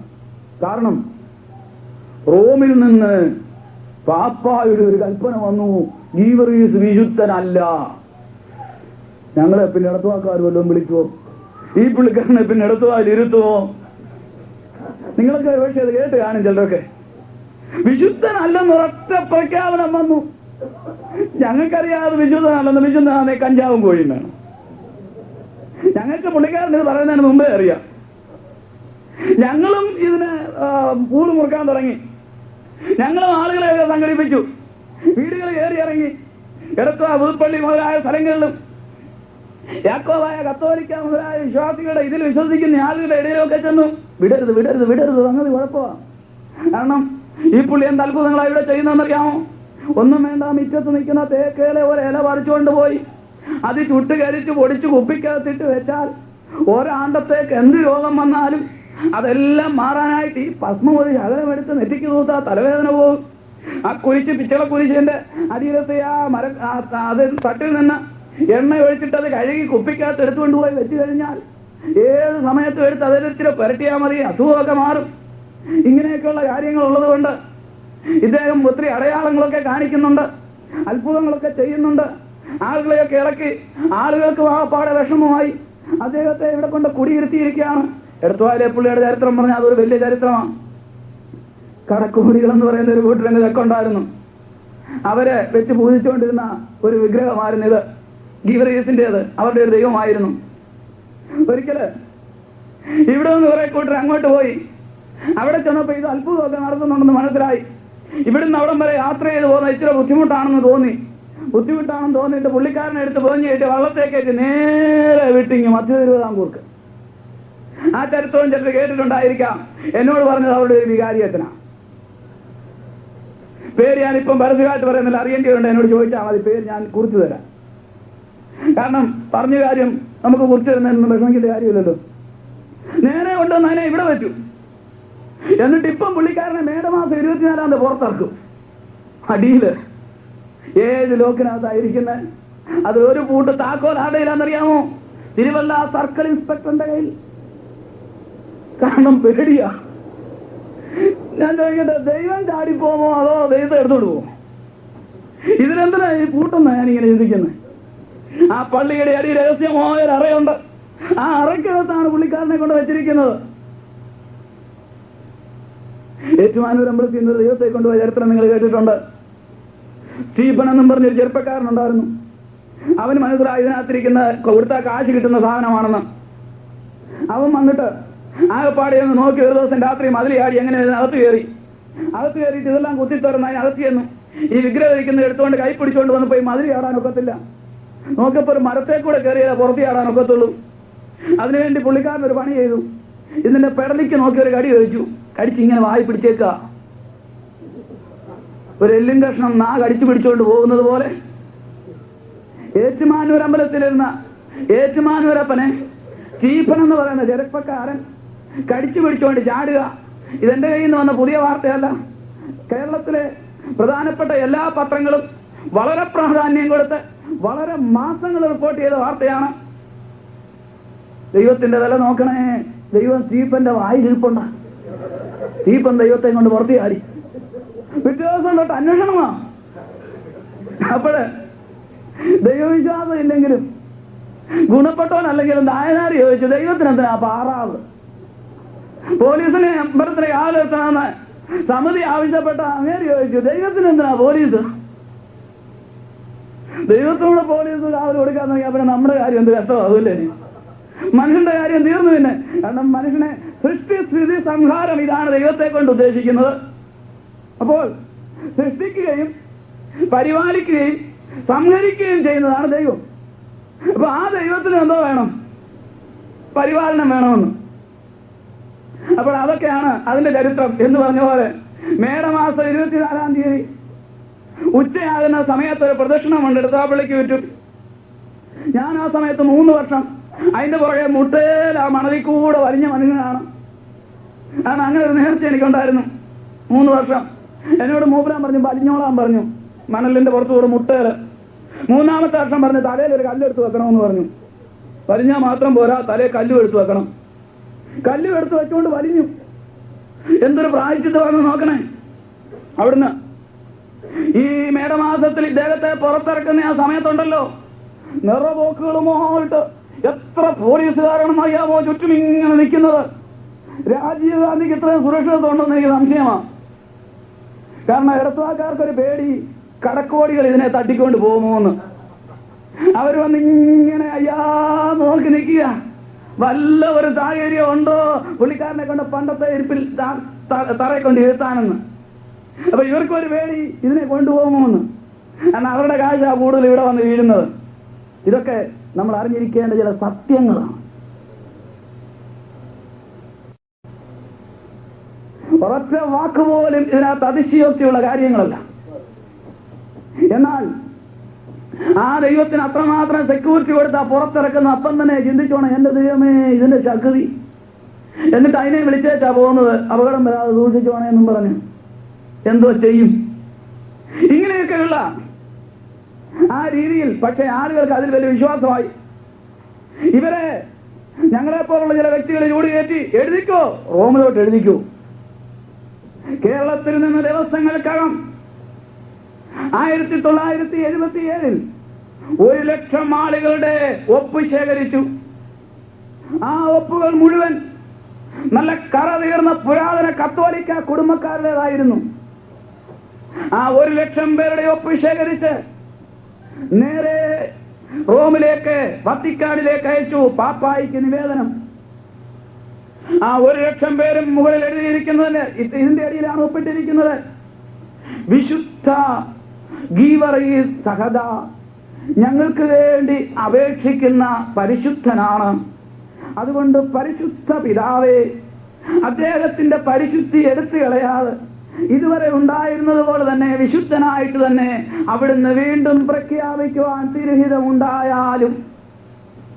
കാരണം റോമിൽ നിന്ന് പാപ്പായുടെ ഒരു കൽപ്പന വന്നു, ഗീവർഗീസ് വിശുദ്ധനല്ല. ഞങ്ങളെ പിന്നെ ഇടത്തുവാക്കാർ വല്ലതും വിളിക്കുവോ? ഈ പുള്ളിക്കാരനെ പിന്നെ ഇടത്തുവാൽ ഇരുത്തുവോ? നിങ്ങളൊക്കെ പക്ഷേ അത് കേട്ട് കാണും. ചിലരൊക്കെ വിശുദ്ധനല്ലെന്ന് ഒരൊറ്റ പ്രഖ്യാപനം വന്നു. ഞങ്ങൾക്കറിയാതെ വിശുദ്ധനല്ലെന്ന്. വിശുദ്ധനാണെ കഞ്ചാവും കോഴിയും വേണം. ഞങ്ങൾക്ക് പുള്ളിക്കാരൻ ഇത് പറയുന്നതിന് മുമ്പേ അറിയാം. ഞങ്ങളും ഇതിന് പൂള് മുറുക്കാൻ തുടങ്ങി. ഞങ്ങളും ആളുകളെയൊക്കെ സംഘടിപ്പിച്ചു. വീടുകൾ കയറി ഇറങ്ങി. എടത്വ, പുതുപ്പള്ളി മുതലായ സ്ഥലങ്ങളിലും യാക്കോബായ, കത്തോലിക്ക മുതലായ വിശ്വാസികളുടെ ഇതിൽ വിശ്വസിക്കുന്ന ആളുകളുടെ ഇടയിലൊക്കെ ചെന്നു. വിടരുത്, വിടരുത്, വിടരുത്, സംഗതി കുഴപ്പമാണ്. കാരണം ഈ പുള്ളി എന്ത് അത്ഭുതങ്ങളാണ് ഇവിടെ ചെയ്യുന്നതെന്നറിയാമോ? ഒന്നും വേണ്ട, മുറ്റത്ത് നിൽക്കുന്ന തേക്കേലെ ഒരു ഇല പറിച്ചുകൊണ്ട് പോയി അത് ചുട്ട് കരിച്ച് പൊടിച്ച് കുപ്പിക്കകത്തിട്ട് വെച്ചാൽ ഒരാണ്ടത്തേക്ക് എന്ത് രോഗം വന്നാലും അതെല്ലാം മാറാനായിട്ട് ഈ ഭസ്മമൊഴി ശകലമെടുത്ത് നെറ്റിക്ക് തൂത്താ തലവേദന പോകും. ആ കുരിശ്, പിച്ചള കുരിശിന്റെ അടിയിലത്തെ അത് തട്ടിൽ നിന്ന് എണ്ണ ഒഴിച്ചിട്ട് അത് കഴുകി കുപ്പിക്കകത്ത് എടുത്തുകൊണ്ട് പോയി വെച്ച് കഴിഞ്ഞാൽ ഏത് സമയത്തും എടുത്ത് അതിലിച്ചിരി പുരട്ടിയാൽ മതി, അസുഖമൊക്കെ മാറും. ഇങ്ങനെയൊക്കെയുള്ള കാര്യങ്ങൾ ഉള്ളത് കൊണ്ട് ഇദ്ദേഹം ഒത്തിരി അടയാളങ്ങളൊക്കെ കാണിക്കുന്നുണ്ട്, അത്ഭുതങ്ങളൊക്കെ ചെയ്യുന്നുണ്ട്. ആളുകളെയൊക്കെ ഇറക്കി ആളുകൾക്ക് വാപ്പാടെ വിഷമമായി അദ്ദേഹത്തെ ഇവിടെ കൊണ്ട് കുടിയിരുത്തിയിരിക്കുകയാണ്. എടത്തുവായിലെ പുള്ളിയുടെ ചരിത്രം പറഞ്ഞാൽ അതൊരു വലിയ ചരിത്രമാണ്. കടക്കോടികൾ എന്ന് പറയുന്ന ഒരു വീട്ടിൽ തെക്കുണ്ടായിരുന്നു. അവരെ വെച്ച് പൂജിച്ചുകൊണ്ടിരുന്ന ഒരു വിഗ്രഹമായിരുന്നു ഇത്. ഗീവർഗീസിന്റേത് അവരുടെ ഒരു ദൈവമായിരുന്നു. ഒരിക്കല് ഇവിടെ നിന്ന് കുറെ കൂട്ടർ അങ്ങോട്ട് പോയി. അവിടെ ചെന്നപ്പോ ഇത് അത്ഭുതമൊക്കെ നടത്തുന്നുണ്ടെന്ന് മനസ്സിലായി. ഇവിടുന്ന് അവിടം വരെ യാത്ര ചെയ്ത് പോകുന്ന ഇച്ചിരി ബുദ്ധിമുട്ടാണെന്ന് തോന്നിയിട്ട് പുള്ളിക്കാരനെ എടുത്ത് പോഞ്ഞിട്ട് വള്ളത്തേക്കേറ്റ് നേരെ വിട്ടിങ്ങി മധ്യ തിരുവിതാംകൂർക്ക്. ആ ചരിത്രവും ചിലർ കേട്ടിട്ടുണ്ടായിരിക്കാം. എന്നോട് പറഞ്ഞത് അവരുടെ ഒരു വികാരിയത്തിനാണ്. പേര് ഞാനിപ്പം പരസ്യമായിട്ട് പറയുന്നില്ല, അറിയേണ്ടതുണ്ട്. എന്നോട് ചോദിച്ചാൽ മതി, പേര് ഞാൻ കുറിച്ചു തരാം. കാരണം പറഞ്ഞ കാര്യം നമുക്ക് കുറിച്ചു തരുന്നതിനൊന്നും വിഷമിക്കേണ്ട കാര്യമില്ലല്ലോ. നേരെ കൊണ്ടുവന്ന് അതിനെ ഇവിടെ വെച്ചു. എന്നിട്ട് ഇപ്പം പുള്ളിക്കാരനെ മേടമാസം 24 പുറത്തിറക്കും. അടിയില് ഏത് ലോക്കിനകത്തായിരിക്കുന്നത്? അത് ഒരു പൂട്ട് താക്കോൽ ആരുടെയിലാണെന്നറിയാമോ? തിരുവല്ല സർക്കിൾ ഇൻസ്പെക്ടറിന്റെ കയ്യിൽ. കാരണം പേടിയാ. ഞാൻ ചോദിക്കട്ടെ, ദൈവം ചാടിപ്പോമോ അതോ ദൈവത്തെ എടുത്തോണ്ട് പോകുമോ? ഇതിനെന്തിനാ ഈ പൂട്ടെന്നാ ഞാനിങ്ങനെ ചിന്തിക്കുന്നത്. ആ പള്ളിയുടെ അടി രഹസ്യമായ ഒരു അറയുണ്ട്. ആ അറയ്ക്കകത്താണ് പുള്ളിക്കാരനെ കൊണ്ട് വെച്ചിരിക്കുന്നത്. ഏറ്റുമാനൂർ അമ്പലത്തിൽ നിന്ന് ദൈവത്തെ കൊണ്ടുപോയ ചരിത്രം നിങ്ങൾ കേട്ടിട്ടുണ്ട്. സ്റ്റീഫൻ എന്നും പറഞ്ഞൊരു ചെറുപ്പക്കാരനുണ്ടായിരുന്നു. അവന് മനസ്സിലായി ഇതിനകത്തിരിക്കുന്ന കൊടുത്താൽ കാശ് കിട്ടുന്ന സാധനമാണെന്ന്. അവൻ വന്നിട്ട് ആകെപ്പാടെ ഒന്ന് നോക്കി ഒരു ദിവസം രാത്രി മതിലിയാടി എങ്ങനെ അകത്ത് കയറിയിട്ട് ഇതെല്ലാം കുത്തിത്തുറന്ന് അതിനകത്ത് ചെന്നു. ഈ വിഗ്രഹം ഇരിക്കുന്നത് എടുത്തുകൊണ്ട് കൈ പിടിച്ചുകൊണ്ട് വന്ന് പോയി മതിലി ആടാനൊക്കത്തില്ല. നോക്കപ്പോൾ ഒരു മരത്തെ കൂടെ കയറിയാൽ പുറത്തി ആടാനൊക്കത്തുള്ളൂ. അതിനുവേണ്ടി പുള്ളിക്കാരൻ ഒരു പണി ചെയ്തു. ഇതിന്റെ പെടലിക്ക് നോക്കി ഒരു കടി കഴിച്ചു. കടിച്ചിങ്ങനെ വായി പിടിച്ചേക്കുക. ഒരു എല്ലും കഷ്ണം കടിച്ചു പിടിച്ചുകൊണ്ട് പോകുന്നത് പോലെ ഏറ്റുമാനൂർ അമ്പലത്തിലിരുന്ന ഏറ്റുമാനൂരപ്പനെ സ്റ്റീഫൻ എന്ന് പറയുന്ന ചെറുപ്പക്കാരൻ കടിച്ചു പിടിച്ചുകൊണ്ട് ചാടുക. ഇതെന്റെ കയ്യിൽ നിന്ന് വന്ന പുതിയ വാർത്തയല്ല. കേരളത്തിലെ പ്രധാനപ്പെട്ട എല്ലാ പത്രങ്ങളും വളരെ പ്രാധാന്യം കൊടുത്ത് വളരെ മാസങ്ങൾ റിപ്പോർട്ട് ചെയ്ത വാർത്തയാണ്. ദൈവത്തിന്റെ വില നോക്കണേ. ദൈവം സ്റ്റീഫന്റെ വായിലിരിപ്പുണ്ട്. സ്റ്റീഫൻ ദൈവത്തെ കൊണ്ട് പുറത്തു ചാടി. വ്യത്യാസം തൊട്ട് അന്വേഷണമാ. അപ്പോഴ് ദൈവവിശ്വാസം ഇല്ലെങ്കിലും ഗുണപ്പെട്ടവനല്ലെങ്കിലും നായനാർ ചോദിച്ചു, ദൈവത്തിന് എന്തിനാ പാറാവ്? പോലീസിനെ അമ്പലത്തിലെ ആളെത്തണമെന്ന് സമിതി ആവശ്യപ്പെട്ട അങ്ങേര് ചോദിച്ചു, ദൈവത്തിന് എന്തിനാ പോലീസ്? ദൈവത്തിനോട് പോലീസ് രാവിലെ കൊടുക്കാൻ തുടങ്ങി. പിന്നെ നമ്മുടെ കാര്യം എന്ത് കഷ്ടമാവില്ലേ? മനുഷ്യന്റെ കാര്യം തീർന്നു. പിന്നെ കാരണം മനുഷ്യനെ സൃഷ്ടി സ്ഥിതി സംഹാരം, ഇതാണ് ദൈവത്തെ കൊണ്ട് ഉദ്ദേശിക്കുന്നത്. അപ്പോൾ സൃഷ്ടിക്കുകയും പരിപാലിക്കുകയും സംഹരിക്കുകയും ചെയ്യുന്നതാണ് ദൈവം. അപ്പൊ ആ ദൈവത്തിന് എന്തോ വേണം? പരിപാലനം വേണമെന്ന്. അപ്പോൾ അതൊക്കെയാണ് അതിന്റെ ചരിത്രം. എന്ന് പറഞ്ഞ പോലെ മേടമാസം 24-ാം തീയതി ഉച്ചയാകുന്ന സമയത്ത് ഒരു പ്രദക്ഷിണമുണ്ട് എടുത്താപ്പള്ളിക്ക് ചുറ്റും. ഞാൻ ആ സമയത്ത് 3 വർഷം അതിന്റെ പുറകെ മുട്ടേൽ ആ മണലിൽ കൂടെ വലിഞ്ഞ മനുഷ്യനാണ്. കാരണം അങ്ങനെ ഒരു നേർച്ച എനിക്കുണ്ടായിരുന്നു. 3 വർഷം എന്നോട് മൂപ്പരാൻ പറഞ്ഞു, വലിഞ്ഞോളാൻ പറഞ്ഞു മണലിന്റെ പുറത്തുകൂടെ മുട്ടേല്. 3-ാമത്തെ വർഷം പറഞ്ഞു തലയിൽ ഒരു കല്ലെടുത്ത് വെക്കണമെന്ന് പറഞ്ഞു. വലിഞ്ഞാൽ മാത്രം പോരാ, തലയിൽ കല്ലും എടുത്ത് വെക്കണം. കല്ലും എടുത്ത് വെച്ചുകൊണ്ട് വലിഞ്ഞു. എന്തൊരു പ്രായശ്ചിത്തമാണെന്ന് നോക്കണേ. അവിടുന്ന് ഈ മേടമാസത്തിൽ ഇദ്ദേഹത്തെ പുറത്തിറക്കുന്ന ആ സമയത്തുണ്ടല്ലോ, നിറപോക്കുകളുമായിട്ട് എത്ര പോലീസുകാരാണെന്ന് അറിയാമോ ചുറ്റും ഇങ്ങനെ നിൽക്കുന്നത്. രാജീവ് ഗാന്ധിക്ക് ഇത്രയും സുരക്ഷിതത്വമുണ്ടെന്ന് എനിക്ക് സംശയമാണ്. കാരണം ഇടത്തുവാക്കാർക്കൊരു പേടി, കടക്കോടികൾ ഇതിനെ തട്ടിക്കൊണ്ട് പോകുമോന്ന്. അവർ വന്ന് ഇങ്ങനെ അയ്യാ നോക്കി നിൽക്കുക. വല്ല ഒരു സാഹചര്യം ഉണ്ടോ പുള്ളിക്കാരനെ കൊണ്ട് പണ്ടത്തെ ഇരിപ്പിൽ തറയെ കൊണ്ട് ഇരുത്താനെന്ന്. അപ്പൊ ഇവർക്കൊരു പേടി, ഇതിനെ കൊണ്ടുപോകുമോന്ന്. കാരണം അവരുടെ കാഴ്ച കൂടുതൽ ഇവിടെ വന്ന് വീഴുന്നത്. ഇതൊക്കെ നമ്മൾ അറിഞ്ഞിരിക്കേണ്ട ചില സത്യങ്ങളാണ്. ഒരൊറ്റ വാക്കുപോലും ഇതിനകത്ത് അതിശയോക്തിയുള്ള കാര്യങ്ങളല്ല. എന്നാൽ ആ ദൈവത്തിന് അത്രമാത്രം സെക്യൂരിറ്റി കൊടുത്താ പുറത്തിറക്കുന്ന അപ്പം തന്നെ ചിന്തിച്ചോണം, എന്റെ ദൈവമേ ഇതിന്റെ ശക്തി. എന്നിട്ട് അതിനെ വിളിച്ചേച്ചാ പോകുന്നത്, അപകടം വരാതെ സൂക്ഷിച്ചോണേ എന്നും പറഞ്ഞു. എന്തോ ചെയ്യും ഇങ്ങനെയൊക്കെയുള്ള ആ രീതിയിൽ. പക്ഷെ ആളുകൾക്ക് അതിൽ വലിയ വിശ്വാസമായി. ഇവരെ ഞങ്ങളെപ്പോലുള്ള ചില വ്യക്തികളെ ചൂടുകയറ്റി എഴുതിക്കോ, റോമിലോട്ട് എഴുതിക്കൂ. കേരളത്തിൽ നിന്ന് ദിവസങ്ങൾക്കകം 1977 1,00,000 ആളുകളുടെ ഒപ്പ് ശേഖരിച്ചു. ആ ഒപ്പുകൾ മുഴുവൻ നല്ല കറതീർന്ന പുരാതന കത്തോലിക്ക കുടുംബക്കാരുടേതായിരുന്നു. ആ 1,00,000 പേരുടെ ഒപ്പ് ശേഖരിച്ച് നേരെ റോമിലേക്ക്, വത്തിക്കാനിലേക്ക് അയച്ചു. പാപ്പായിക്ക് നിവേദനം. ആ 1,00,000 പേരും മുകളിൽ എഴുതിയിരിക്കുന്നതിന് ഇതിന്റെ അടിയിലാണ് ഒപ്പിട്ടിരിക്കുന്നത്, വിശുദ്ധ ഗീവറീസ് സഹദ, ഞങ്ങൾക്ക് വേണ്ടി അപേക്ഷിക്കുന്ന പരിശുദ്ധനാണ്. അതുകൊണ്ട് പരിശുദ്ധ പിതാവേ, അദ്ദേഹത്തിന്റെ പരിശുദ്ധി എടുത്തു കളയാതെ ഇതുവരെ ഉണ്ടായിരുന്നത് പോലെ തന്നെ വിശുദ്ധനായിട്ട് തന്നെ അവിടുന്ന് വീണ്ടും പ്രഖ്യാപിക്കുവാൻ തിരുഹിതമുണ്ടായാലും.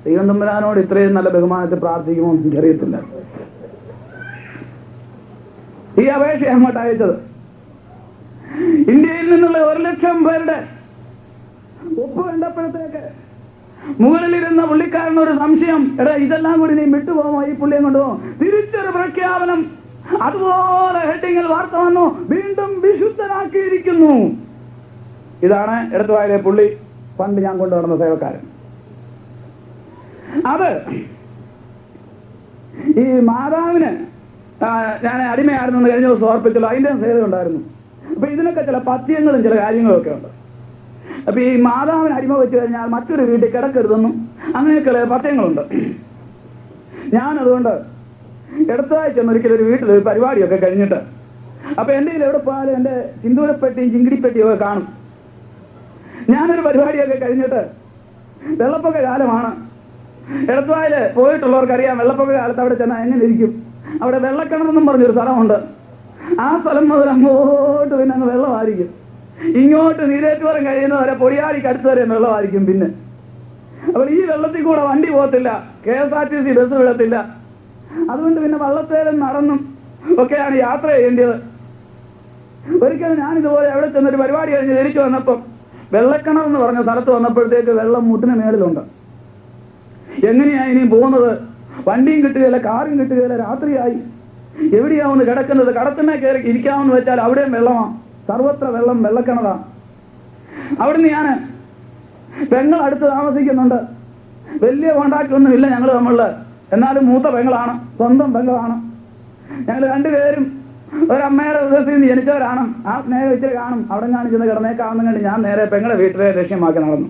ദൈവം തമ്പുരാനോട് ഇത്രയും നല്ല ബഹുമാനത്തിൽ പ്രാർത്ഥിക്കുമോ എനിക്കറിയത്തില്ല. ഈ അപേക്ഷ അങ്ങോട്ട് അയച്ചത് ഇന്ത്യയിൽ നിന്നുള്ള 1,00,000 പേരുടെ ഒപ്പ് കണ്ടപ്പോഴത്തേക്ക് മുകളിലിരുന്ന പുള്ളിക്കാരനൊരു സംശയം, എടാ ഇതെല്ലാം കൂടി നീ വിട്ടുപോകുമോ, ഈ പുള്ളിയെ കൊണ്ടുപോകും. തിരിച്ചൊരു പ്രഖ്യാപനം, അതുപോലെ ഹെഡിങ്ങിൽ വാർത്ത വന്നു, വീണ്ടും വിശുദ്ധനാക്കിയിരിക്കുന്നു. ഇതാണ് എടത്തുവായിലെ പുള്ളി പണ്ട് ഞാൻ കൊണ്ടുവന്ന സേവക്കാരൻ. അത് ഈ മാതാവിന് ഞാൻ അടിമയായിരുന്നു കഴിഞ്ഞ ദിവസം ഓർപ്പിച്ചല്ലോ, അതിന്റെ സേവ ഉണ്ടായിരുന്നു. അപ്പൊ ഇതിനൊക്കെ ചില പഥ്യങ്ങളും ചില കാര്യങ്ങളൊക്കെ ഉണ്ട്. അപ്പൊ ഈ മാതാവിന് അടിമ വെച്ച് കഴിഞ്ഞാൽ മറ്റൊരു വീട്ടിൽ കിടക്കരുതെന്നും അങ്ങനെയൊക്കെ പഥ്യങ്ങളുണ്ട്. ഞാനതുകൊണ്ട് ഇടത്താഴ്ച ഒരിക്കലും ഒരു വീട്ടിൽ ഒരു പരിപാടിയൊക്കെ കഴിഞ്ഞിട്ട്, അപ്പൊ എന്റെ കയ്യിൽ എവിടെ പോയാലും എന്റെ സിന്ദൂരപ്പെട്ടിയും ചിങ്കിടിപ്പെട്ടിയും ഒക്കെ കാണും. ഞാനൊരു പരിപാടിയൊക്കെ കഴിഞ്ഞിട്ട്, വെള്ളപ്പൊക്ക കാലമാണ്, ഇടത്തുവായില് പോയിട്ടുള്ളവർക്കറിയാം വെള്ളപ്പൊക്ക കാലത്ത് അവിടെ ചെന്നാൽ എങ്ങനെ ഇരിക്കും. അവിടെ വെള്ളക്കിണറെന്നും പറഞ്ഞൊരു സ്ഥലമുണ്ട്. ആ സ്ഥലം മുതൽ അങ്ങോട്ട് പിന്നെ അങ്ങ് വെള്ളമായിരിക്കും. ഇങ്ങോട്ട് നീരേറ്റുപുറം കഴിയുന്നവരെ പൊടിയാടിക്ക് അടുത്ത് വരെ വെള്ളമായിരിക്കും. പിന്നെ അപ്പോൾ ഈ വെള്ളത്തിൽ കൂടെ വണ്ടി പോകത്തില്ല, KSRTC ബസ് വിടത്തില്ല. അതുകൊണ്ട് പിന്നെ വള്ളത്തേലും നടന്നും ഒക്കെയാണ് യാത്ര ചെയ്യേണ്ടത്. ഒരിക്കലും ഞാനിതുപോലെ എവിടെ ചെന്നൊരു പരിപാടി കഴിഞ്ഞ് തിരിച്ചു വന്നപ്പം വെള്ളക്കിണർ എന്ന് പറഞ്ഞ സ്ഥലത്ത് വന്നപ്പോഴത്തേക്ക് വെള്ളം മുട്ടിന് മേളിലുണ്ട്. എങ്ങനെയാ ഇനിയും പോകുന്നത്? വണ്ടിയും കിട്ടുകയില്ല, കാറും കിട്ടുകയില്ല. രാത്രിയായി. എവിടെയാവുന്ന കിടക്കുന്നത്? കടത്തിനെ കയറി ഇരിക്കാമെന്ന് വെച്ചാൽ അവിടെയും വെള്ളമാണ്, സർവത്ര വെള്ളം, വെള്ളക്കിണറാ. അവിടുന്ന് ഞാൻ പെങ്ങൾ അടുത്ത് താമസിക്കുന്നുണ്ട്. വലിയ കോണ്ടാക്ട് ഒന്നും ഇല്ല ഞങ്ങൾ തമ്മില്. എന്നാലും മൂത്ത പെങ്ങളാണ്, സ്വന്തം പെങ്ങളാണ്. ഞങ്ങൾ രണ്ടുപേരും ഒരമ്മയുടെ ദിവസത്തിൽ ജനിച്ചവരാണ്. ആ സ്നേഹം ഇച്ചിരി കാണും. അവിടെ കാണിച്ചെന്ന് കിടന്നേക്കാവുന്ന കണ്ട് ഞാൻ നേരെ പെങ്ങളെ വീട്ടിലെ ലക്ഷ്യമാക്കി നടന്നു.